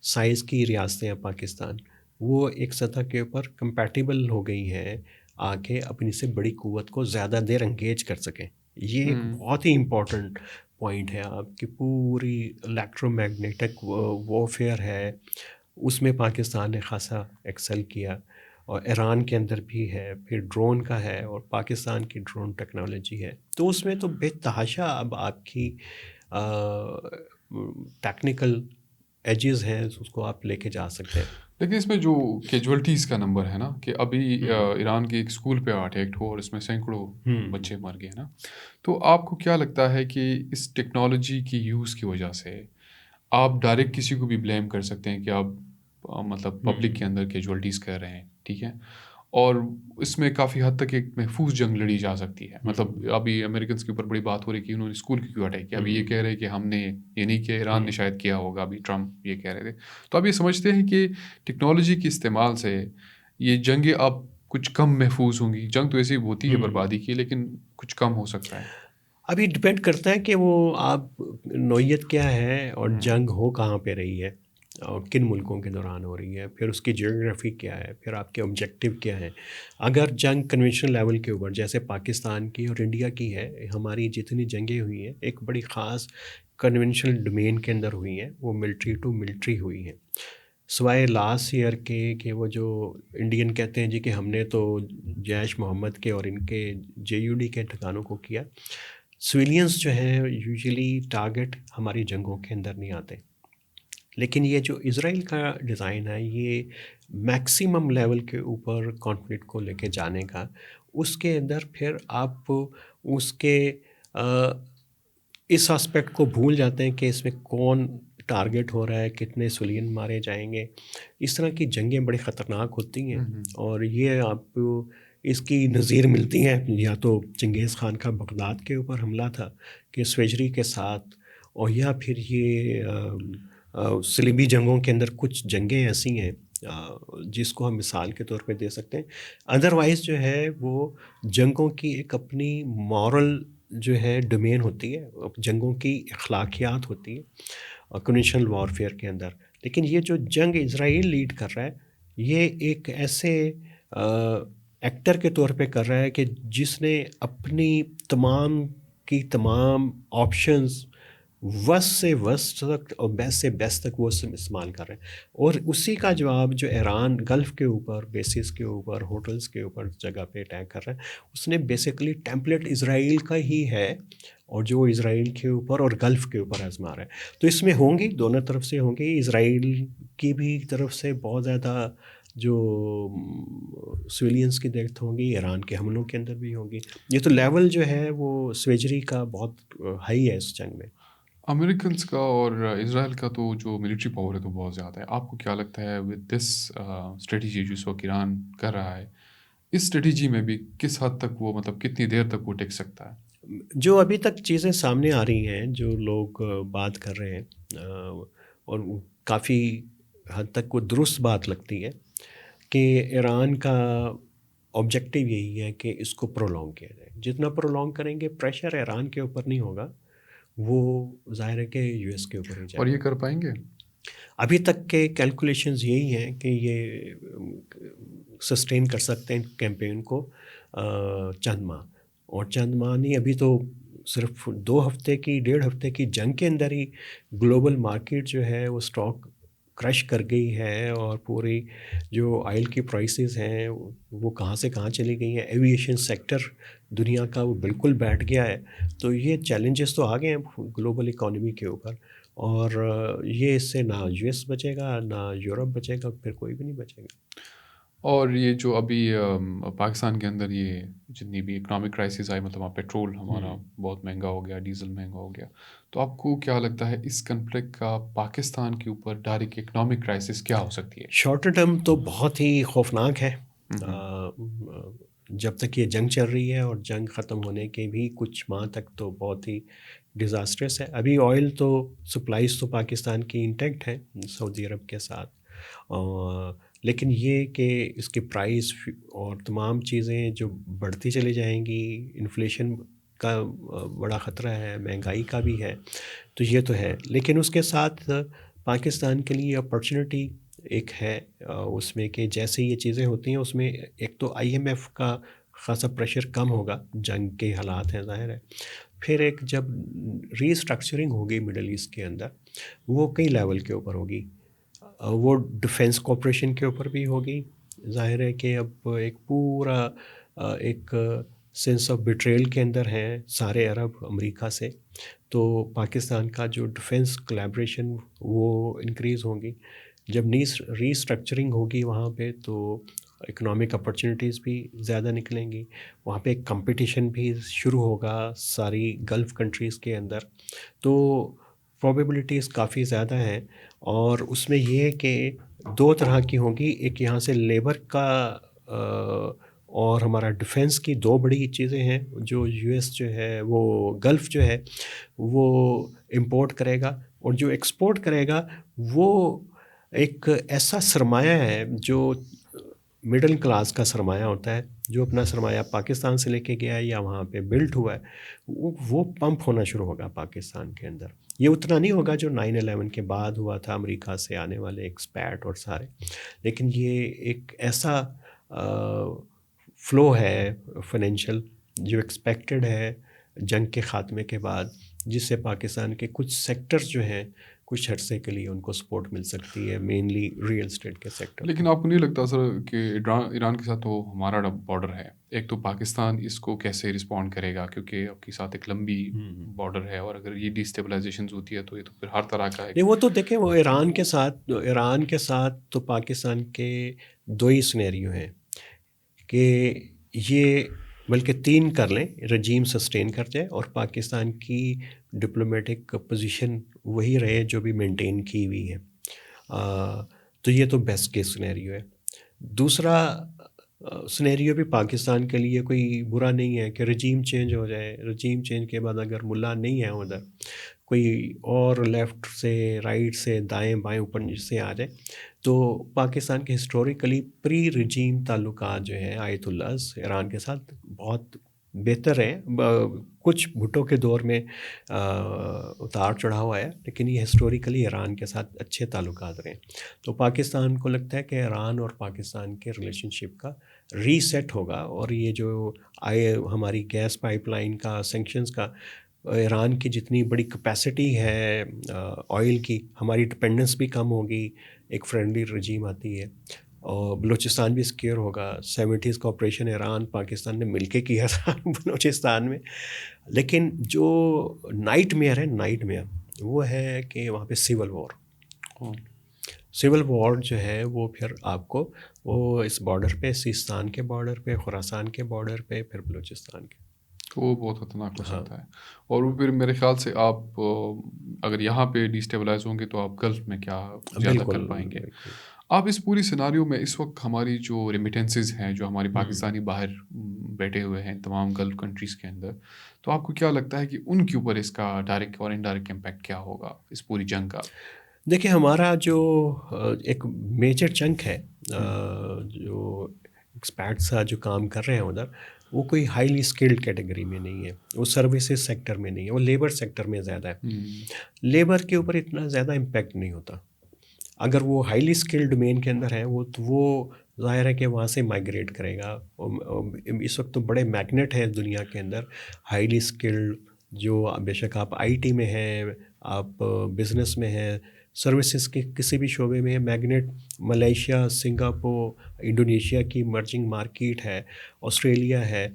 سائز کی ریاستیں ہیں پاکستان، وہ ایک سطح کے اوپر کمپیٹیبل ہو گئی ہیں آ کے اپنی سے بڑی قوت کو زیادہ دیر انگیج کر سکیں. یہ ایک بہت ہی امپورٹنٹ پوائنٹ ہے. آپ کی پوری الیکٹرو میگنیٹک وارفیئر ہے، اس میں پاکستان نے خاصا ایکسل کیا، اور ایران کے اندر بھی ہے، پھر ڈرون کا ہے، اور پاکستان کی ڈرون ٹیکنالوجی ہے. تو اس میں تو بے تحاشا اب آپ کی ٹیکنیکل ایجز ہیں، اس کو آپ لے کے جا سکتے ہیں. لیکن اس میں جو کیجولیٹیز کا نمبر ہے نا کہ ابھی ایران کے ایک اسکول پہ اٹیک ہوا اور اس میں سینکڑوں بچے مر گئے نا، تو آپ کو کیا لگتا ہے کہ اس ٹیکنالوجی کی یوز کی وجہ سے آپ ڈائریکٹ کسی کو بھی بلیم کر سکتے ہیں کہ آپ مطلب پبلک کے اندر کیجولیٹیز کر رہے ہیں، ٹھیک ہے، اور اس میں کافی حد تک ایک محفوظ جنگ لڑی جا سکتی ہے؟ مطلب ابھی امریکنس کے اوپر بڑی بات ہو رہی کہ انہوں نے اسکول کی کیوں اٹیک کیا، ابھی یہ کہہ رہے کہ ہم نے، یہ نہیں کہ ایران نے شاید کیا ہوگا، ابھی ٹرمپ یہ کہہ رہے تھے. تو اب یہ سمجھتے ہیں کہ ٹیکنالوجی کے استعمال سے یہ جنگیں اب کچھ کم محفوظ ہوں گی. جنگ تو ایسی ہوتی ہے بربادی کی، لیکن کچھ کم ہو سکتا ہے. ابھی ڈپینڈ کرتا ہے کہ وہ آپ نوعیت کیا ہے اور جنگ ہو کہاں پہ رہی ہے اور کن ملکوں کے دوران ہو رہی ہے، پھر اس کی جیوگرافی کیا ہے، پھر آپ کے آبجیکٹیو کیا ہے. اگر جنگ کنونشنل لیول کے اوپر جیسے پاکستان کی اور انڈیا کی ہے، ہماری جتنی جنگیں ہوئی ہیں ایک بڑی خاص کنونشنل ڈومین کے اندر ہوئی ہیں، وہ ملٹری ٹو ملٹری ہوئی ہیں، سوائے لاسٹ ایئر کے کہ وہ جو انڈین کہتے ہیں جی کہ ہم نے تو جیش محمد کے اور ان کے جے یو ڈی کے ٹھکانوں کو کیا. سویلینس جو ہیں یوزلی ٹارگٹ ہماری جنگوں کے اندر نہیں آتے، لیکن یہ جو اسرائیل کا ڈیزائن ہے یہ میکسیمم لیول کے اوپر کانفلکٹ کو لے کے جانے کا، اس کے اندر پھر آپ اس کے اس آسپیکٹ کو بھول جاتے ہیں کہ اس میں کون ٹارگٹ ہو رہا ہے، کتنے سولین مارے جائیں گے. اس طرح کی جنگیں بڑی خطرناک ہوتی ہیں، اور یہ آپ اس کی نظیر ملتی ہیں یا تو چنگیز خان کا بغداد کے اوپر حملہ تھا کہ سویجری کے ساتھ، اور یا پھر یہ صلیبی جنگوں کے اندر کچھ جنگیں ایسی ہیں جس کو ہم مثال کے طور پہ دے سکتے ہیں. ادروائز جو ہے وہ جنگوں کی ایک اپنی مورل جو ہے ڈومین ہوتی ہے، جنگوں کی اخلاقیات ہوتی ہے کنونشنل وارفیئر کے اندر. لیکن یہ جو جنگ اسرائیل لیڈ کر رہا ہے یہ ایک ایسے ایکٹر کے طور پہ کر رہا ہے کہ جس نے اپنی تمام کی تمام آپشنز وسط سے وسط تک اور بیسٹ سے بیسٹ تک وہ استعمال کر رہے ہیں، اور اسی کا جواب جو ایران گلف کے اوپر بیسز کے اوپر ہوٹلز کے اوپر جگہ پہ اٹیک کر رہا ہے، اس نے بیسیکلی ٹیمپلیٹ اسرائیل کا ہی ہے، اور جو اسرائیل کے اوپر اور گلف کے اوپر آزما رہا ہے. تو اس میں ہوں گی، دونوں طرف سے ہوں گی، اسرائیل کی بھی طرف سے بہت زیادہ جو سویلینس کی ڈیتھ ہوں گی، ایران کے حملوں کے اندر بھی ہوں گی. یہ تو لیول جو ہے وہ سویجری کا بہت ہائی ہے اس جنگ میں. امریکنس کا اور اسرائیل کا تو جو ملٹری پاور ہے تو بہت زیادہ ہے. آپ کو کیا لگتا ہے ود دس اسٹریٹجی جو اس وقت ایران کر رہا ہے، اس اسٹریٹجی میں بھی کس حد تک وہ مطلب کتنی دیر تک وہ ٹک سکتا ہے؟ جو ابھی تک چیزیں سامنے آ رہی ہیں، جو لوگ بات کر رہے ہیں، اور کافی حد تک وہ درست بات لگتی ہے کہ ایران کا آبجیکٹیو یہی ہے کہ اس کو پرولونگ کیا جائے. جتنا پرولونگ کریں گے پریشر ایران کے اوپر نہیں ہوگا، وہ ظاہر ہے کہ یو ایس کے اوپر ہی جائے اور گا. یہ کر پائیں گے؟ ابھی تک کے کیلکولیشنز یہی ہیں کہ یہ سسٹین کر سکتے ہیں کیمپین کو چند ماہ، اور چند ماہ نہیں، ابھی تو صرف 2 ہفتے کی 1.5 ہفتے کی جنگ کے اندر ہی گلوبل مارکیٹ جو ہے وہ اسٹاک کرش کر گئی ہے، اور پوری جو آئل کی پرائسز ہیں وہ کہاں سے کہاں چلی گئی ہیں. ایویشن سیکٹر دنیا کا وہ بالکل بیٹھ گیا ہے. تو یہ چیلنجز تو آ گئے ہیں گلوبل اکانومی کے اوپر، اور یہ اس سے نہ یو ایس بچے گا نہ یورپ بچے گا، پھر کوئی بھی نہیں بچے گا. اور یہ جو ابھی پاکستان کے اندر یہ جتنی بھی اکنامک کرائسس آئی، مطلب پیٹرول ہمارا بہت مہنگا ہو گیا، ڈیزل مہنگا ہو گیا، تو آپ کو کیا لگتا ہے اس کنفلکٹ کا پاکستان کے اوپر ڈائریکٹ اکنامک کرائسس کیا ہو سکتی ہے؟ شارٹ ٹرم تو بہت ہی خوفناک ہے. جب تک یہ جنگ چل رہی ہے اور جنگ ختم ہونے کے بھی کچھ ماہ تک تو بہت ہی ڈیزاسٹرس ہے. ابھی آئل تو سپلائز تو پاکستان کی انٹیکٹ ہے سعودی عرب کے ساتھ، لیکن یہ کہ اس کے پرائز اور تمام چیزیں جو بڑھتی چلی جائیں گی، انفلیشن کا بڑا خطرہ ہے، مہنگائی کا بھی ہے، تو یہ تو ہے. لیکن اس کے ساتھ پاکستان کے لیے اپرچونٹی ایک ہے اس میں کہ جیسے یہ چیزیں ہوتی ہیں اس میں ایک تو آئی ایم ایف کا خاصا پریشر کم ہوگا، جنگ کے حالات ہیں ظاہر ہے. پھر ایک جب ری اسٹرکچرنگ ہوگی مڈل ایسٹ کے اندر، وہ کئی لیول کے اوپر ہوگی. وہ ڈیفینس کوپریشن کے اوپر بھی ہوگی. ظاہر ہے کہ اب ایک پورا ایک سینس آف بیٹریل کے اندر ہیں سارے عرب امریکہ سے، تو پاکستان کا جو ڈیفینس کولیبریشن وہ انکریز ہوں گی. جب ری اسٹرکچرنگ ہوگی وہاں پہ تو اکنامک اپرچونیٹیز بھی زیادہ نکلیں گی. وہاں پہ ایک کمپٹیشن بھی شروع ہوگا ساری گلف کنٹریز کے اندر. تو پروبیبلٹیز کافی زیادہ ہیں. اور اس میں یہ ہے کہ 2 طرح کی ہوں گی. ایک یہاں سے لیبر کا اور ہمارا ڈیفینس کی 2 بڑی چیزیں ہیں. جو یو ایس جو ہے وہ گلف جو ہے وہ امپورٹ کرے گا, اور جو ایکسپورٹ کرے گا وہ ایک ایسا سرمایہ ہے جو مڈل کلاس کا سرمایہ ہوتا ہے, جو اپنا سرمایہ پاکستان سے لے کے گیا ہے یا وہاں پہ بلٹ ہوا ہے, وہ پمپ ہونا شروع ہوگا پاکستان کے اندر. یہ اتنا نہیں ہوگا جو 9/11 کے بعد ہوا تھا, امریکہ سے آنے والے ایکسپیٹ اور سارے, لیکن یہ ایک ایسا فلو ہے فائنینشیل جو ایکسپیکٹڈ ہے جنگ کے خاتمے کے بعد, جس سے پاکستان کے کچھ سیکٹرز جو ہیں کچھ عرصے کے لیے ان کو سپورٹ مل سکتی ہے, مینلی ریئل اسٹیٹ کے سیکٹر. لیکن آپ کو نہیں لگتا سر کہ ایران کے ساتھ تو ہمارا بارڈر ہے, ایک تو پاکستان اس کو کیسے رسپونڈ کرے گا, کیونکہ آپ کے ساتھ ایک لمبی بارڈر ہے, اور اگر یہ ڈی اسٹیبلائزیشنز ہوتی ہے تو یہ تو پھر ہر طرح کا ہے. نہیں, وہ تو دیکھیں, وہ ایران کے ساتھ تو پاکستان کے 2 ہی سنیریو ہیں کہ یہ بلکہ 3 کر لیں, رجیم سسٹین کر جائے اور پاکستان کی ڈپلومیٹک پوزیشن وہی رہے جو بھی مینٹین کی ہوئی ہے, تو یہ تو بیسٹ کیس سنیریو ہے. دوسرا سنیریو بھی پاکستان کے لیے کوئی برا نہیں ہے کہ رجیم چینج ہو جائے. رجیم چینج کے بعد اگر ملا نہیں ہے ادھر, کوئی اور لیفٹ سے رائٹ سے دائیں بائیں اوپر سے آ جائے, تو پاکستان کے ہسٹوریکلی پری رجیم تعلقات جو ہیں آیت اللہ ایران کے ساتھ بہت بہتر ہیں. کچھ بھٹو کے دور میں اتار چڑھاؤ آیا, لیکن یہ ہسٹوریکلی ایران کے ساتھ اچھے تعلقات رہے. تو پاکستان کو لگتا ہے کہ ایران اور پاکستان کے ریلیشن شپ کا ری سیٹ ہوگا, اور یہ جو ہماری گیس پائپ لائن کا سینکشنز کا, ایران کی جتنی بڑی کیپیسٹی ہے آئل کی, ہماری ڈپینڈنس بھی کم ہوگی, ایک فرینڈلی رجیم آتی ہے, اور بلوچستان بھی سکیور ہوگا. 70s کا آپریشن ایران پاکستان نے مل کے کیا تھا بلوچستان میں, لیکن جو نائٹ میئر وہ ہے کہ وہاں پہ سول وار جو ہے وہ پھر آپ کو وہ اس بارڈر پہ, سیستان کے بارڈر پہ, خراسان کے بارڈر پہ, پھر بلوچستان کے, وہ بہت خطرناک ہو سکتا ہے. اور وہ پھر میرے خیال سے آپ اگر یہاں پہ ڈی اسٹیبلائز ہوں گے تو آپ گلف میں کیا زیادہ کر پائیں گے. آپ اس پوری سیناریو میں اس وقت ہماری جو ریمیٹنسز ہیں, جو ہماری پاکستانی باہر بیٹھے ہوئے ہیں تمام گلف کنٹریز کے اندر, تو آپ کو کیا لگتا ہے کہ ان کے اوپر اس کا ڈائریکٹ اور انڈائریکٹ امپیکٹ کیا ہوگا اس پوری جنگ کا؟ دیکھیں, ہمارا جو ایک میجر چنک ہے جو ایکسپیٹس جو کام کر رہے ہیں ادھر, وہ کوئی ہائیلی اسکلڈ کیٹیگری میں نہیں ہے, وہ سروسز سیکٹر میں نہیں ہے, وہ لیبر سیکٹر میں زیادہ ہے. لیبر کے اوپر اتنا زیادہ امپیکٹ نہیں ہوتا. اگر وہ ہائیلی اسکلڈ ڈومین کے اندر ہے وہ ظاہر ہے کہ وہاں سے مائگریٹ کرے گا. اس وقت تو بڑے میگنیٹ ہیں دنیا کے اندر ہائیلی اسکلڈ, جو بے شک آپ آئی ٹی میں ہیں, آپ بزنس میں ہیں, سروسز کے کسی بھی شعبے میں میگنیٹ. ملیشیا, سنگاپور, انڈونیشیا کی مرجنگ مارکیٹ ہے, آسٹریلیا ہے,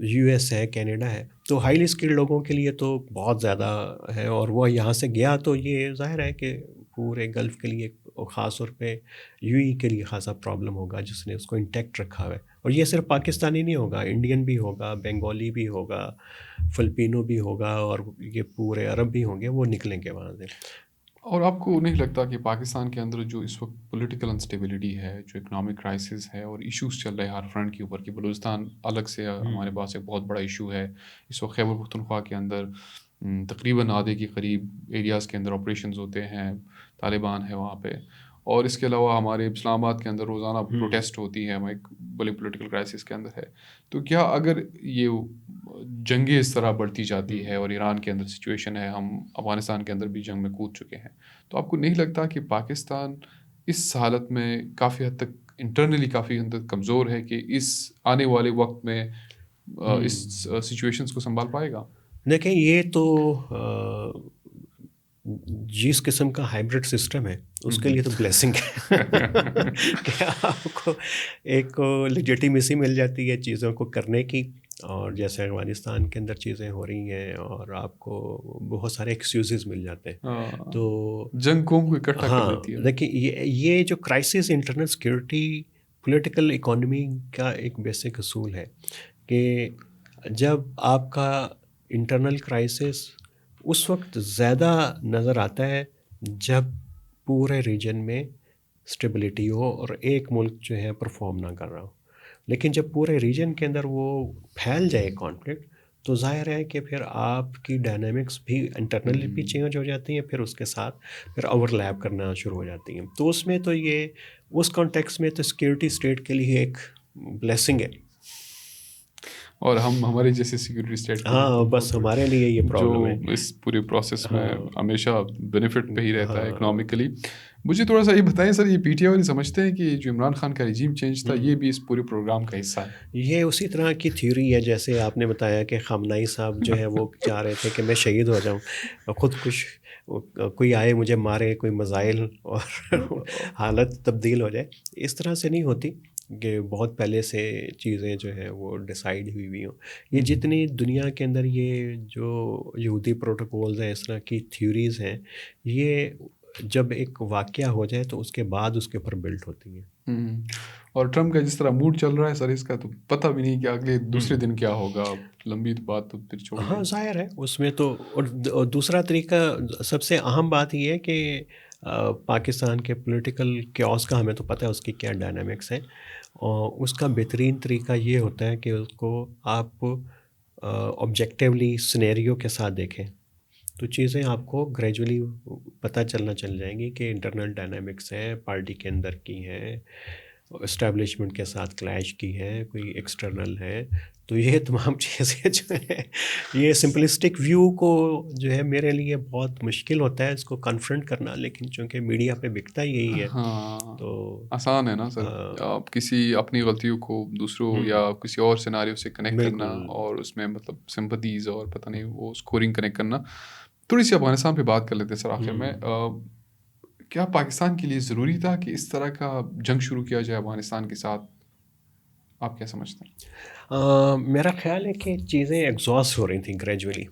یو ایس ہے, کینیڈا ہے. تو ہائیلی اسکلڈ لوگوں کے لیے تو بہت زیادہ ہے, اور وہ یہاں سے گیا تو یہ ظاہر ہے کہ پورے گلف کے لیے, خاص طور پہ یو ای کے لیے خاصا پرابلم ہوگا, جس نے اس کو انٹیکٹ رکھا ہوا ہے. اور یہ صرف پاکستانی نہیں ہوگا, انڈین بھی ہوگا, بنگالی بھی ہوگا, فلپینو بھی ہوگا, اور یہ پورے عرب بھی ہوں گے, وہ نکلیں گے وہاں سے. اور آپ کو نہیں لگتا کہ پاکستان کے اندر جو اس وقت پولیٹیکل انسٹیبلٹی ہے, جو اکنامک کرائسس ہے, اور ایشوز چل رہے ہیں ہر فرنٹ کے اوپر, کہ بلوچستان الگ سے ہمارے پاس ایک بہت بڑا ایشو ہے اس وقت, خیبر پختونخوا کے اندر تقریباً آدھے کے قریب ایریاز کے اندر آپریشنز ہوتے ہیں, طالبان ہے وہاں پہ, اور اس کے علاوہ ہمارے اسلام آباد کے اندر روزانہ پروٹیسٹ ہوتی ہے, ہم ایک بڑے پولیٹیکل کرائسس کے اندر ہے. تو کیا اگر یہ جنگیں اس طرح بڑھتی جاتی ہے, اور ایران کے اندر سچویشن ہے, ہم افغانستان کے اندر بھی جنگ میں کود چکے ہیں, تو آپ کو نہیں لگتا کہ پاکستان اس حالت میں کافی حد تک انٹرنلی کافی حد تک کمزور ہے کہ اس آنے والے وقت میں اس سچویشنز کو سنبھال پائے گا؟ دیکھیں, یہ تو جس قسم کا ہائبرڈ سسٹم ہے اس کے لیے تو بلیسنگ ہے کہ آپ کو ایک لیجیٹیمیسی مل جاتی ہے چیزوں کو کرنے کی, اور جیسے افغانستان کے اندر چیزیں ہو رہی ہیں اور آپ کو بہت سارے ایکسکیوزز مل جاتے ہیں. تو جنگ قوم کو اکٹھا کر ہاں دیتی ہے. دیکھیں یہ جو crisis internal security political economy کا ایک بیسک اصول ہے کہ جب آپ کا انٹرنل کرائسس اس وقت زیادہ نظر آتا ہے جب پورے ریجن میں اسٹیبلٹی ہو اور ایک ملک جو ہے پرفارم نہ کر رہا ہو. لیکن جب پورے ریجن کے اندر وہ پھیل جائے کانفلکٹ تو ظاہر ہے کہ پھر آپ کی ڈائنامکس بھی انٹرنلی بھی چینج ہو جاتی ہیں, پھر اس کے ساتھ پھر اوور لیپ کرنا شروع ہو جاتی ہیں. تو اس میں تو یہ اس کانٹیکس میں تو سیکورٹی اسٹیٹ کے لیے ایک بلیسنگ ہے. اور ہمارے جیسے سیکورٹی اسٹیٹ کے لیے ہاں بس ہمارے لیے یہ پرابلم ہے جو اس پورے پروسیس میں ہمیشہ بینیفٹ پہ ہی رہتا ہے ہاں اکنامکلی. مجھے تھوڑا سا یہ بتائیں سر, یہ پی ٹی آئی والے سمجھتے ہیں کہ جو عمران خان کا رجیم چینج تھا یہ بھی اس پورے پروگرام کا حصہ ہے؟ یہ اسی طرح کی تھیوری ہے جیسے آپ نے بتایا کہ خامنائی صاحب جو ہے وہ چاہ رہے تھے کہ میں شہید ہو جاؤں, خود کش کوئی آئے مجھے مارے, کوئی مزائل اور حالت تبدیل ہو جائے. اس طرح سے نہیں ہوتی کہ بہت پہلے سے چیزیں جو ہیں وہ ڈیسائیڈ ہوئی ہوئی ہوں. یہ جتنی دنیا کے اندر یہ جو یہودی پروٹوکولز ہیں, اس طرح کی تھیوریز ہیں, یہ جب ایک واقعہ ہو جائے تو اس کے بعد اس کے اوپر بلڈ ہوتی ہیں. اور ٹرمپ کا جس طرح موڈ چل رہا ہے سر, اس کا تو پتہ بھی نہیں کہ اگلے دوسرے دن کیا ہوگا. لمبی بات تو پھر چھوڑ ہاں ظاہر ہے اس میں تو. اور دوسرا طریقہ سب سے اہم بات یہ ہے کہ پاکستان کے پولیٹیکل کیوس کا ہمیں تو پتہ ہے اس کی کیا ڈائنامکس ہیں, اور اس کا بہترین طریقہ یہ ہوتا ہے کہ اس کو آپ آبجیکٹیولی سنیریو کے ساتھ دیکھیں تو چیزیں آپ کو گریجولی پتہ چل جائیں گی کہ انٹرنل ڈائنامکس ہیں پارٹی کے اندر کی ہیں, اسٹیبلشمنٹ کے ساتھ کلیش کی ہے, کوئی ایکسٹرنل ہے. تو یہ تمام چیزیں جو ہیں یہ سمپلسٹک ویو کو جو ہے میرے لیے بہت مشکل ہوتا ہے اس کو کنفرنٹ کرنا, لیکن چونکہ میڈیا پہ بکتا یہی ہے. ہاں تو آسان ہے نا سر, آپ کسی اپنی غلطیوں کو دوسروں یا کسی اور سیناریو سے کنیکٹ کرنا اور اس میں مطلب سمپتیز اور پتہ نہیں وہ اسکورنگ کنیکٹ کرنا. تھوڑی سی افغانستان پہ بات کر لیتے ہیں سر آخر میں. کیا پاکستان کے لیے ضروری تھا کہ اس طرح کا جنگ شروع کیا جائے افغانستان کے ساتھ؟ آپ کیا سمجھتے ہیں؟ میرا خیال ہے کہ چیزیں ایگزاسٹ ہو رہی تھیں گریجولی.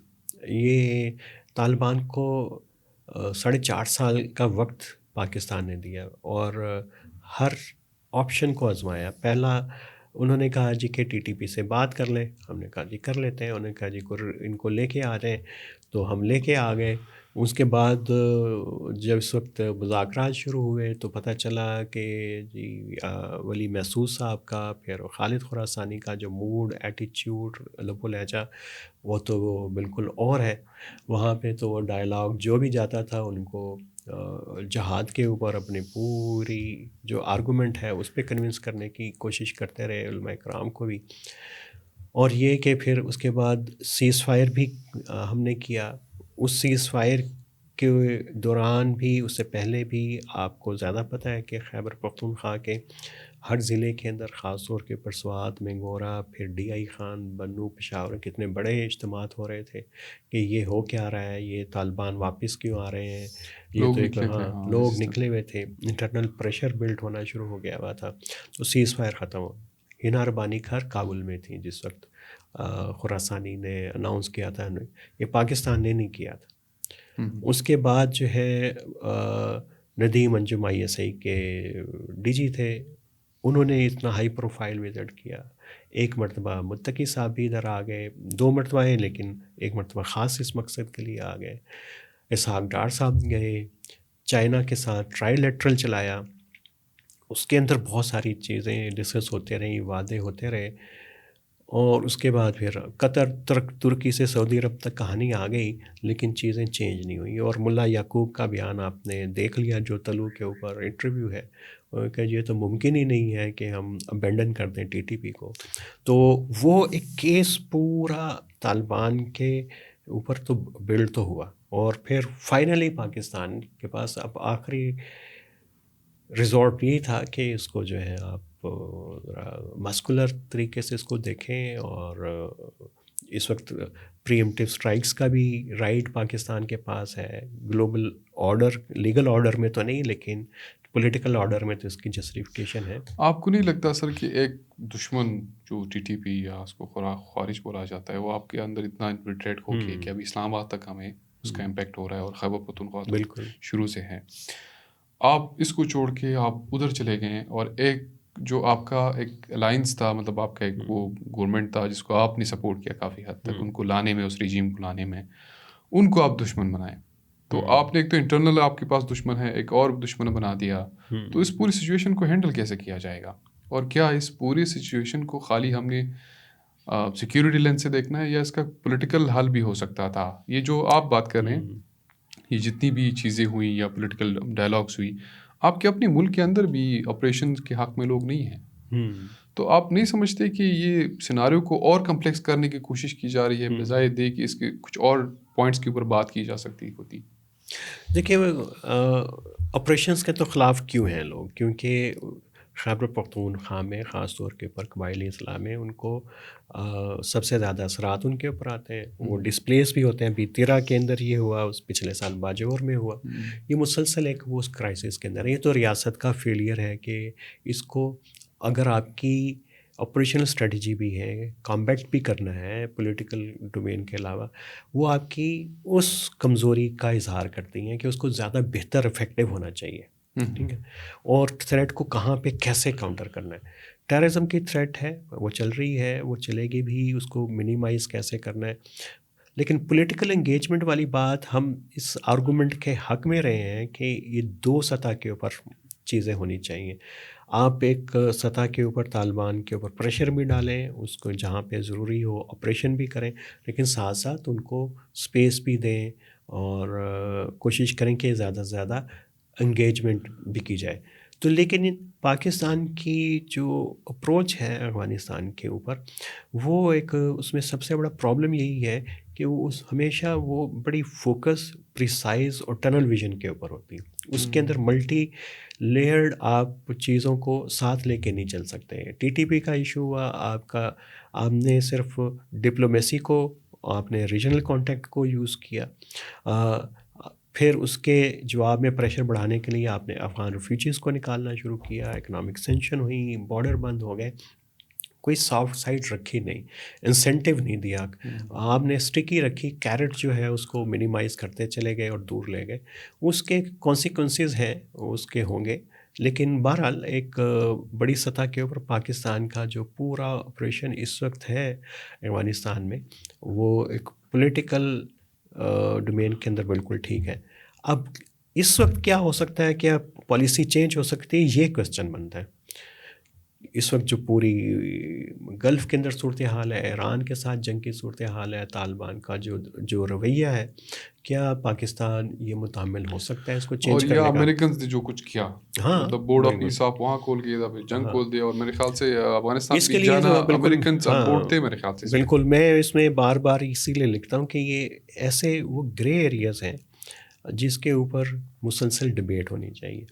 یہ طالبان کو 4.5 سال کا وقت پاکستان نے دیا اور ہر آپشن کو آزمایا. پہلا انہوں نے کہا جی کہ ٹی ٹی پی سے بات کر لیں, ہم نے کہا جی کر لیتے ہیں. انہوں نے کہا جی ان کو لے کے آ جائیں, تو ہم لے کے آ گئے. اس کے بعد جب اس وقت مذاکرات شروع ہوئے تو پتہ چلا کہ جی ولی محسود صاحب کا پھر خالد خراسانی کا جو موڈ ایٹیچیوڈ لب و لہجہ وہ تو وہ بالکل اور ہے. وہاں پہ تو وہ ڈائلاگ جو بھی جاتا تھا ان کو جہاد کے اوپر اپنی پوری جو آرگومنٹ ہے اس پہ کنونس کرنے کی کوشش کرتے رہے علماء کرام کو بھی. اور یہ کہ پھر اس کے بعد سیز فائر بھی ہم نے کیا. اس سیز فائر کے دوران بھی اس سے پہلے بھی آپ کو زیادہ پتہ ہے کہ خیبر پختونخوا کے ہر ضلع کے اندر خاص طور کے پرسوات مینگورہ پھر ڈی آئی خان بنو پشاور کتنے بڑے اجتماعات ہو رہے تھے کہ یہ ہو کیا رہا ہے, یہ طالبان واپس کیوں آ رہے ہیں. یہ تو ایک لوگ نکلے ہوئے تھے, انٹرنل پریشر بلڈ ہونا شروع ہو گیا ہوا تھا. تو سیز فائر ختم ہو. ہنا ربانی گھر کابل میں تھیں جس وقت خراسانی نے اناؤنس کیا تھا, یہ پاکستان نے نہیں کیا تھا. اس کے بعد جو ہے ندیم انجم آئی ایس آئی کے ڈی جی تھے, انہوں نے اتنا ہائی پروفائل وزٹ کیا. ایک مرتبہ متقی صاحب بھی ادھر آ گئے, 2 مرتبہ ہیں لیکن ایک مرتبہ خاص اس مقصد کے لیے آ گئے. اسحاق ڈار صاحب گئے, چائنا کے ساتھ ٹرائی لیٹرل چلایا. اس کے اندر بہت ساری چیزیں ڈسکس ہوتے رہیں, وعدے ہوتے رہے. اور اس کے بعد پھر قطر ترکی سے سعودی عرب تک کہانی آ گئی, لیکن چیزیں چینج نہیں ہوئی. اور ملا یعقوب کا بیان آپ نے دیکھ لیا جو طلوع کے اوپر انٹرویو ہے, کہ یہ تو ممکن ہی نہیں ہے کہ ہم ابینڈن کر دیں ٹی ٹی پی کو. تو وہ ایک کیس پورا طالبان کے اوپر تو بلڈ تو ہوا, اور پھر فائنلی پاکستان کے پاس اب آخری ریزورٹ یہی تھا کہ اس کو جو ہے آپ مسکولر طریقے سے اس کو دیکھیں. اور اس وقت پریمپٹیو اسٹرائکس کا بھی رائٹ پاکستان کے پاس ہے. گلوبل آرڈر لیگل آرڈر میں تو نہیں لیکن پولیٹیکل آرڈر میں تو اس کی جسٹیفیکیشن ہے. آپ کو نہیں لگتا سر کہ ایک دشمن جو ٹی ٹی پی یا اس کو خارج بولا جاتا ہے وہ آپ کے اندر اتنا انفلٹریٹ ہو گیا کہ ابھی اسلام آباد تک ہمیں اس کا امپیکٹ ہو رہا ہے اور خیبر پختونخوا تو بالکل شروع سے ہے. آپ اس کو چھوڑ کے آپ ادھر چلے گئے ہیں اور ایک جو آپ کا ایک الائنس تھا, مطلب آپ کا ایک وہ گورنمنٹ تھا جس کو آپ نے سپورٹ کیا کافی حد تک ان کو لانے میں, اس ریجیم کو لانے میں, ان کو آپ دشمن بنائیں. تو آپ نے ایک تو انٹرنل آپ کے پاس دشمن ہے, ایک اور دشمن بنا دیا. تو اس پوری سچویشن کو ہینڈل کیسے کیا جائے گا, اور کیا اس پوری سچویشن کو خالی ہم نے سیکیورٹی لینس سے دیکھنا ہے یا اس کا پولیٹیکل حل بھی ہو سکتا تھا؟ یہ جو آپ بات کر رہے ہیں, یہ جتنی بھی چیزیں ہوئیں یا پولیٹیکل ڈائلاگس ہوئی, آپ کے اپنے ملک کے اندر بھی آپریشن کے حق میں لوگ نہیں ہیں. تو آپ نہیں سمجھتے کہ یہ سیناریو کو اور کمپلیکس کرنے کی کوشش کی جا رہی ہے بجائے دے کہ اس کے کچھ اور پوائنٹس کے اوپر بات کی جا سکتی ہوتی؟ دیکھیے آپریشنس کے تو خلاف کیوں ہیں لوگ؟ کیونکہ خیبر پختونخوا میں خاص طور کے اوپر قبائلی اضلاع میں ان کو سب سے زیادہ اثرات ان کے اوپر آتے ہیں. وہ ڈسپلیس بھی ہوتے ہیں. ابھی تیرا کے اندر یہ ہوا, اس پچھلے سال باجور میں ہوا. یہ مسلسل ایک وہ اس کرائسس کے اندر. یہ تو ریاست کا فیلئر ہے کہ اس کو اگر آپ کی آپریشنل اسٹریٹجی بھی ہے, کامبیٹ بھی کرنا ہے پولیٹیکل ڈومین کے علاوہ, وہ آپ کی اس کمزوری کا اظہار کرتی ہیں کہ اس کو زیادہ بہتر افیکٹو ہونا چاہیے. ٹھیک ہے, اور تھریٹ کو کہاں پہ کیسے کاؤنٹر کرنا ہے. ٹیررزم کی تھریٹ ہے, وہ چل رہی ہے, وہ چلے گی بھی, اس کو منیمائز کیسے کرنا ہے. لیکن پولیٹیکل انگیجمنٹ والی بات, ہم اس آرگومنٹ کے حق میں رہے ہیں کہ یہ دو سطح کے اوپر چیزیں ہونی چاہیے. آپ ایک سطح کے اوپر طالبان کے اوپر پریشر بھی ڈالیں, اس کو جہاں پہ ضروری ہو آپریشن بھی کریں, لیکن ساتھ ساتھ ان کو اسپیس بھی دیں اور کوشش کریں کہ زیادہ سے زیادہ انگیجمنٹ بھی کی جائے. تو لیکن پاکستان کی جو اپروچ ہے افغانستان کے اوپر, وہ ایک اس میں سب سے بڑا پرابلم یہی ہے کہ وہ ہمیشہ وہ بڑی فوکس, پریسائز اور ٹنل ویژن کے اوپر ہوتی ہے. اس کے اندر ملٹی لیئرڈ آپ چیزوں کو ساتھ لے کے نہیں چل سکتے. ٹی ٹی پی کا ایشو ہوا, آپ نے صرف ڈپلومیسی کو, آپ نے ریجنل کانٹیکٹ کو یوز کیا, پھر اس کے جواب میں پریشر بڑھانے کے لیے آپ نے افغان ریفیوجیز کو نکالنا شروع کیا, اکنامک سینکشن ہوئی, بارڈر بند ہو گئے, کوئی سافٹ سائڈ رکھی نہیں, انسینٹیو نہیں دیا. آپ نے اسٹکی رکھی, کیرٹ جو ہے اس کو منیمائز کرتے چلے گئے اور دور لے گئے. اس کے کانسیکوینسز ہیں, اس کے ہوں گے. لیکن بہرحال ایک بڑی سطح کے اوپر پاکستان کا جو پورا آپریشن اس وقت ہے افغانستان میں, وہ ایک پولیٹیکل ڈومین کے اندر بالکل ٹھیک ہے. اب اس وقت کیا ہو سکتا ہے, کیا پالیسی چینج ہو سکتی ہے, یہ کوسچن بنتا ہے. اس وقت جو پوری گلف کے اندر صورتحال ہے, ایران کے ساتھ جنگ کی صورتحال ہے, طالبان کا جو رویہ ہے, کیا پاکستان یہ متحمل ہو سکتا ہے اس کو چینج کرنے کا؟ اور یہ امریکنز نے جو کچھ کیا, مطلب بورڈ آف پیس آپ وہاں کھول کے پھر جنگ کھول دیا, اور میرے خیال سے افغانستان اس کے بھی لیے جانا جو امریکنز بورڈ تھے میرے خیال سے. بالکل, میں اس میں بار بار اسی لیے لکھتا ہوں کہ یہ ایسے وہ گرے ایریاز ہیں جس کے اوپر مسلسل ڈبیٹ ہونی چاہیے.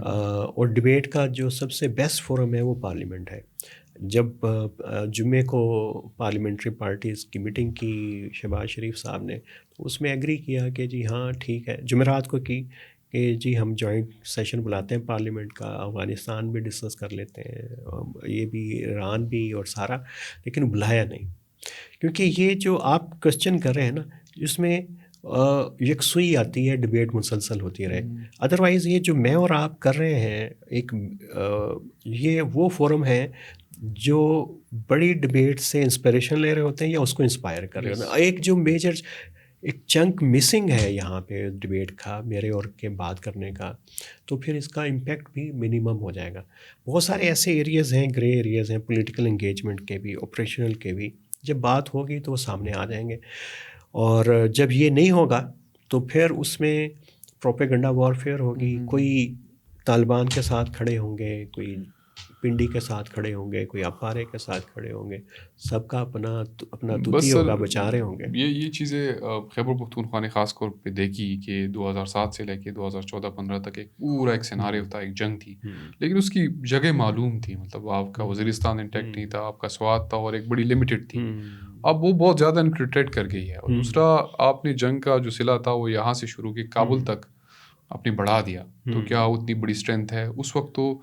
اور ڈبیٹ کا جو سب سے بیسٹ فورم ہے وہ پارلیمنٹ ہے. جب جمعے کو پارلیمنٹری پارٹیز کی میٹنگ کی شہباز شریف صاحب نے, اس میں ایگری کیا کہ جی ہاں ٹھیک ہے, جمعرات کو کی کہ جی ہم جوائنٹ سیشن بلاتے ہیں پارلیمنٹ کا, افغانستان بھی ڈسکس کر لیتے ہیں, یہ بھی ایران بھی اور سارا, لیکن بلایا نہیں. کیونکہ یہ جو آپ کوشچن کر رہے ہیں نا, اس میں یکسوئی آتی ہے, ڈبیٹ مسلسل ہوتی رہے. ادروائز یہ جو میں اور آپ کر رہے ہیں, ایک یہ وہ فورم ہے جو بڑی ڈبیٹ سے انسپریشن لے رہے ہوتے ہیں یا اس کو انسپائر کر رہے ہوتے ہیں. ایک جو میجر ایک چنک مسنگ ہے یہاں پہ ڈبیٹ کا, میرے اور کے بات کرنے کا, تو پھر اس کا امپیکٹ بھی منیمم ہو جائے گا. بہت سارے ایسے ایریاز ہیں, گرے ایریاز ہیں, پولیٹیکل انگیجمنٹ کے بھی, آپریشنل کے بھی. جب بات ہوگی تو وہ سامنے آ جائیں گے, اور جب یہ نہیں ہوگا تو پھر اس میں پروپیگنڈا وارفیئر ہوگی. کوئی طالبان کے ساتھ کھڑے ہوں گے, کوئی پنڈی کے ساتھ کھڑے ہوں گے, کوئی اپارے کے ساتھ کھڑے ہوں گے, سب کا اپنا توتی ہوگا, بچا رہے ہوں گے. یہ چیزیں خیبر پختونخوا نے خاص طور پہ دیکھی کہ 2007 سے لے کے 2014-15 تک ایک پورا ایک سیناریو تھا, ایک جنگ تھی, لیکن اس کی جگہ معلوم تھی. مطلب آپ کا وزیرستان انٹیکٹ نہیں تھا, آپ کا سوات تھا اور ایک بڑی لمیٹڈ تھی. اب وہ بہت زیادہ انفلٹریٹ کر گئی ہے. اور دوسرا آپ نے جنگ کا جو صلہ تھا وہ یہاں سے شروع کی کابل تک آپ نے بڑھا دیا, تو کیا اتنی بڑی اسٹرینتھ ہے اس وقت؟ تو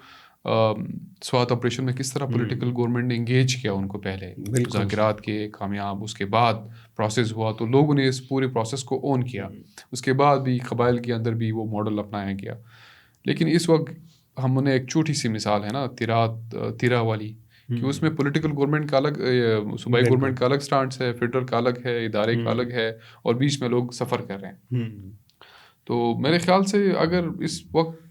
سوات آپریشن میں کس طرح پولیٹیکل گورنمنٹ نے انگیج کیا ان کو, پہلے مذاکرات کے کامیاب, اس کے بعد پروسیس ہوا تو لوگوں نے اس پورے پروسیس کو اون کیا, اس کے بعد بھی قبائل کے اندر بھی وہ ماڈل اپنایا گیا. لیکن اس وقت ہم نے ایک چھوٹی سی مثال ہے نا تیرا والی, کہ اس میں پولیٹیکل گورنمنٹ کا الگ, صوبائی گورنمنٹ کا الگ سٹانس ہے, فیڈرل کا الگ ہے, ادارے کا الگ ہے, اور بیچ میں لوگ سفر کر رہے ہیں. تو میرے خیال سے اگر اس وقت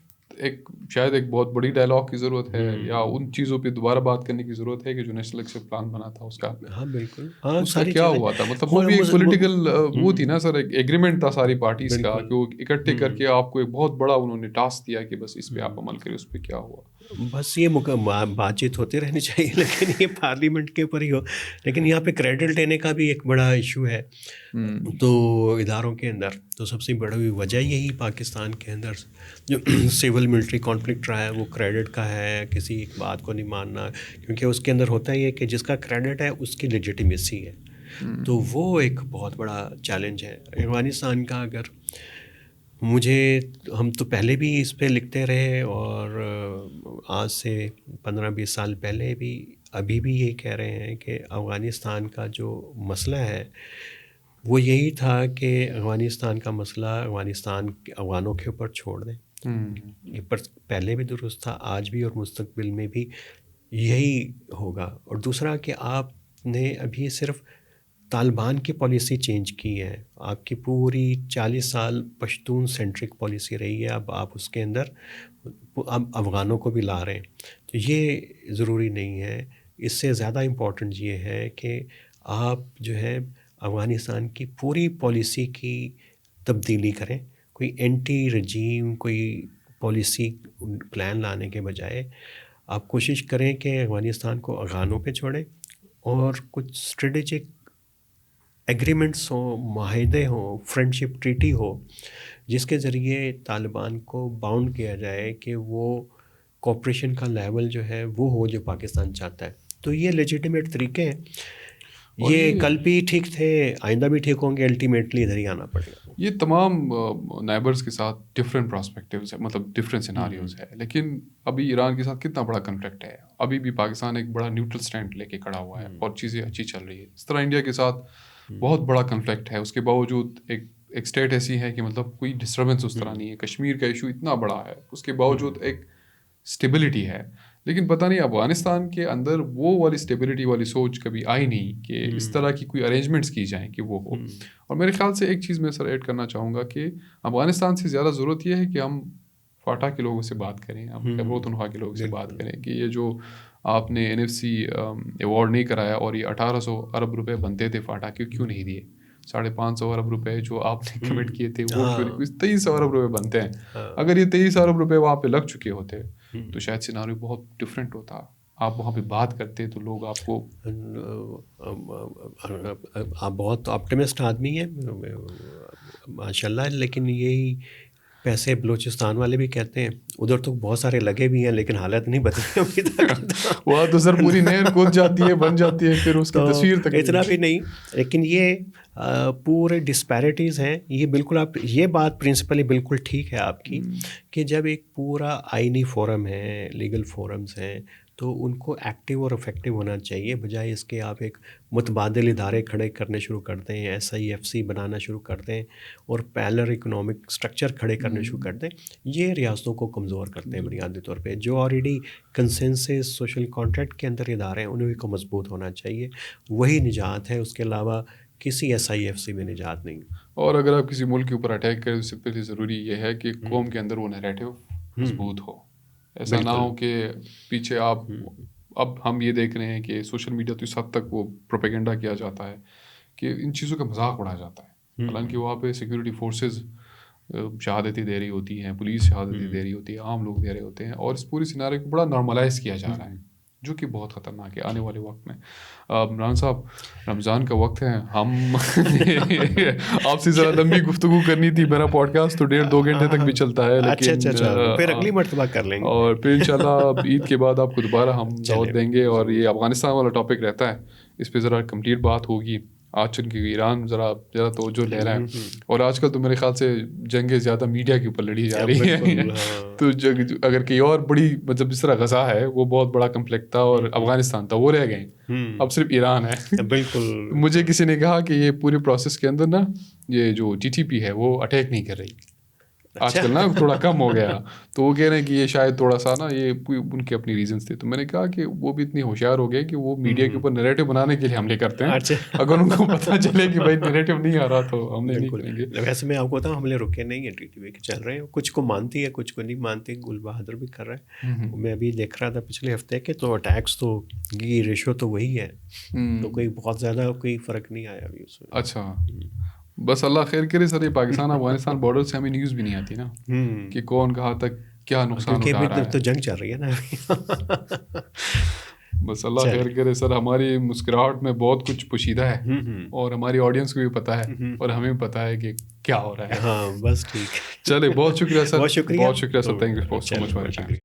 شاید ایک بہت بڑی ڈائلاگ کی ضرورت ہے, یا ان چیزوں پہ دوبارہ بات کرنے کی ضرورت ہے کہ جو نیشنل ایکشن پلان بنا تھا اس کا. ہاں بالکل, اس کا کیا ہوا تھا؟ مطلب وہ بھی ایک پولیٹیکل وہ تھی نا سر, ایک ایگریمنٹ تھا ساری پارٹیز کا, کہ وہ اکٹھے کر کے آپ کو ایک بہت بڑا انہوں نے ٹاسک دیا کہ بس اس پہ آپ عمل کریں. اس پہ کیا ہوا؟ بس یہ بات چیت ہوتی رہنی چاہیے, لیکن یہ پارلیمنٹ کے اوپر ہی ہو. لیکن یہاں پہ کریڈٹ لینے کا بھی ایک بڑا ایشو ہے تو اداروں کے اندر. تو سب سے بڑی وجہ یہی پاکستان کے اندر جو سول ملٹری کانفلکٹ رہا ہے وہ کریڈٹ کا ہے, کسی ایک بات کو نہیں ماننا, کیونکہ اس کے اندر ہوتا ہی ہے کہ جس کا کریڈٹ ہے اس کی لیجیٹیمیسی ہے. تو وہ ایک بہت بڑا چیلنج ہے افغانستان کا. اگر ہم تو پہلے بھی اس پہ لکھتے رہے, اور آج سے 15-20 سال پہلے بھی, ابھی بھی یہی کہہ رہے ہیں کہ افغانستان کا جو مسئلہ ہے وہ یہی تھا کہ افغانستان کا مسئلہ افغانستان کے افغانوں کے اوپر چھوڑ دیں. یہ پر پہلے بھی درست تھا, آج بھی, اور مستقبل میں بھی یہی ہوگا. اور دوسرا کہ آپ نے ابھی صرف طالبان کی پالیسی چینج کی ہے, آپ کی پوری 40 سال پشتون سینٹرک پالیسی رہی ہے, اب آپ اس کے اندر اب افغانوں کو بھی لا رہے ہیں. تو یہ ضروری نہیں ہے. اس سے زیادہ امپورٹنٹ یہ ہے کہ آپ جو ہے افغانستان کی پوری پالیسی کی تبدیلی کریں. کوئی اینٹی رجیم کوئی پالیسی پلان لانے کے بجائے آپ کوشش کریں کہ افغانستان کو افغانوں پہ چھوڑیں, اور کچھ اسٹریٹجک ایگریمنٹس ہوں, معاہدے ہوں, فرینڈشپ ٹریٹی ہو, جس کے ذریعے طالبان کو باؤنڈ کیا جائے کہ وہ کوپریشن کا لیول جو ہے وہ ہو جو پاکستان چاہتا ہے. تو یہ لیجیٹیمیٹ طریقے ہیں. یہ کل بھی ٹھیک تھے, آئندہ بھی ٹھیک ہوں گے, الٹیمیٹلی ادھر ہی آنا پڑے گا. یہ تمام نیبرز کے ساتھ ڈفرینٹ پراسپیکٹیوز ہے, مطلب ڈفرینٹ سیناریوز ہے. لیکن ابھی ایران کے ساتھ کتنا بڑا کنفلکٹ ہے, ابھی بھی پاکستان ایک بڑا نیوٹرل اسٹینڈ لے کے کھڑا ہوا ہے, اور چیزیں اچھی چل رہی ہے. اس طرح انڈیا کے ساتھ بہت بڑا کنفلکٹ ہے, اس کے باوجود ایک اسٹیٹ ایسی ہے کہ مطلب کوئی ڈسٹربنس اس طرح نہیں ہے. کشمیر کا ایشو اتنا بڑا ہے, اس کے باوجود ایک اسٹیبلٹی ہے. لیکن پتہ نہیں افغانستان کے اندر وہ والی اسٹیبلٹی والی سوچ کبھی آئی نہیں کہ اس طرح کی کوئی ارینجمنٹس کی جائیں کہ وہ ہو. اور میرے خیال سے ایک چیز میں سر ایڈ کرنا چاہوں گا کہ افغانستان سے زیادہ ضرورت یہ ہے کہ ہم فاٹا کے لوگوں سے بات کریں, ہم خیبر پختونخوا کے لوگوں سے بات کریں کہ یہ جو آپ نے NFC ایوارڈ نہیں کرایا, اور یہ 1800 ارب روپے بنتے تھے فاٹا کے, کیوں نہیں دیے؟ 550 ارب روپے جو آپ نے کمٹ کیے تھے وہ 2300 ارب روپے بنتے ہیں. اگر یہ 23 ارب روپے وہاں پہ لگ چکے ہوتے تو شاید سیناریو بہت ڈفرینٹ ہوتا. آپ وہاں پہ بات کرتے تو لوگ آپ کو, آپ بہت آپٹیمسٹ آدمی ہیں ماشاء اللہ. لیکن یہی پیسے بلوچستان والے بھی کہتے ہیں, ادھر تو بہت سارے لگے بھی ہیں لیکن حالت نہیں بدلی ابھی تک. وہاں تو سر پوری نہر کود جاتی ہے, بن جاتی ہے, پھر اس کی تصویر تک اتنا بھی نہیں. لیکن یہ پورے ڈسپیرٹیز ہیں. یہ بالکل آپ یہ بات پرنسپلی بالکل ٹھیک ہے آپ کی کہ جب ایک پورا آئینی فورم ہے, لیگل فورمز ہیں, تو ان کو ایکٹیو اور افیکٹو ہونا چاہیے, بجائے اس کے آپ ایک متبادل ادارے کھڑے کرنے شروع کرتے ہیں, SIFC بنانا شروع کرتے ہیں, اور پیرلل اکنامک سٹرکچر کھڑے کرنے شروع کرتے ہیں. یہ ریاستوں کو کمزور کرتے ہیں بنیادی طور پہ. جو آلریڈی کنسنسس سوشل کانٹریکٹ کے اندر ادارے ہیں انہیں کو مضبوط ہونا چاہیے. وہی نجات ہے, اس کے علاوہ کسی SIFC میں نجات نہیں. اور اگر آپ کسی ملک کے اوپر اٹیک کریں تو سب سے پہلے ضروری یہ ہے کہ قوم کے اندر وہ نیریٹو مضبوط ہو. ایسا نہ ہو کہ پیچھے آپ, اب ہم یہ دیکھ رہے ہیں کہ سوشل میڈیا تو اس حد تک وہ پروپیگنڈا کیا جاتا ہے کہ ان چیزوں کا مذاق اڑایا جاتا ہے. حالانکہ وہاں پہ سیکورٹی فورسز شہادتیں دے رہی ہوتی ہیں, پولیس شہادتیں دے رہی ہوتی ہے, عام لوگ دے رہے ہوتے ہیں, اور اس پوری سینارے کو بڑا نارملائز کیا جا رہا ہے, جو کہ بہت خطرناک ہے آنے والے وقت میں. عمران صاحب, رمضان کا وقت ہے, ہم آپ سے ذرا لمبی گفتگو کرنی تھی. میرا پوڈ کاسٹ تو 1.5-2 گھنٹے تک بھی چلتا ہے, لیکن پھر اگلی مرتبہ کر لیں گے, اور پھر انشاءاللہ عید کے بعد آپ کو دوبارہ ہم دعوت دیں گے. اور یہ افغانستان والا ٹاپک رہتا ہے اس پہ ذرا کمپلیٹ بات ہوگی. آج چل کے ایران ذرا توجہ لے رہا ہے, اور آج کل تو میرے خیال سے جنگیں زیادہ میڈیا کے اوپر لڑی جا رہی ہیں. تو اگر کہیں اور بڑی مطلب جس طرح غزہ ہے وہ بہت بڑا کنفلکٹ تھا اور افغانستان تھا وہ رہ گئے, اب صرف ایران ہے. بالکل. مجھے کسی نے کہا کہ یہ پورے پروسیس کے اندر نا یہ جو TTP ہے وہ اٹیک نہیں کر رہی آج کل نا, تھوڑا کم ہو گیا. تو وہ کہہ رہے ہیں کہ یہ شاید تھوڑا سا نا یہ ان کے اپنی ریزنس تھے. تو میں نے کہا کہ وہ بھی اتنی ہوشیار ہو گئے کہ وہ میڈیا کے اوپر نیریٹو بنانے کے لیے حملے کرتے ہیں. اگر ان کو پتہ چلے کہ بھائی نیریٹو نہیں آ رہا تو ہم نہیں کریں گے. ویسے میں آپ کو بتاؤں حملے رکے نہیں ہیں, TTP کے چل رہے ہیں. کچھ کو مانتی ہے, کچھ کو نہیں مانتی. گل بہادر بھی کر رہا ہے. میں ابھی دیکھ رہا تھا پچھلے ہفتے کے, تو اٹیکس تو کی ریشو تو وہی ہے, تو کوئی بہت زیادہ کوئی فرق نہیں آیا ابھی اس میں. اچھا, بس اللہ خیر کرے سر. یہ پاکستان افغانستان بارڈر سے ہمیں نیوز بھی نہیں آتی نا کہ کون کہاں تک کیا نقصان اٹھا رہا ہے. تو جنگ چل رہی ہے نا. بس اللہ خیر کرے سر. ہماری مسکراہٹ میں بہت کچھ پوشیدہ ہے اور ہماری آڈینس کو بھی پتہ ہے اور ہمیں بھی پتہ ہے کہ کیا ہو رہا ہے. ہاں بس ٹھیک. چلے, بہت شکریہ سر. بہت شکریہ sir. Thank you for so much.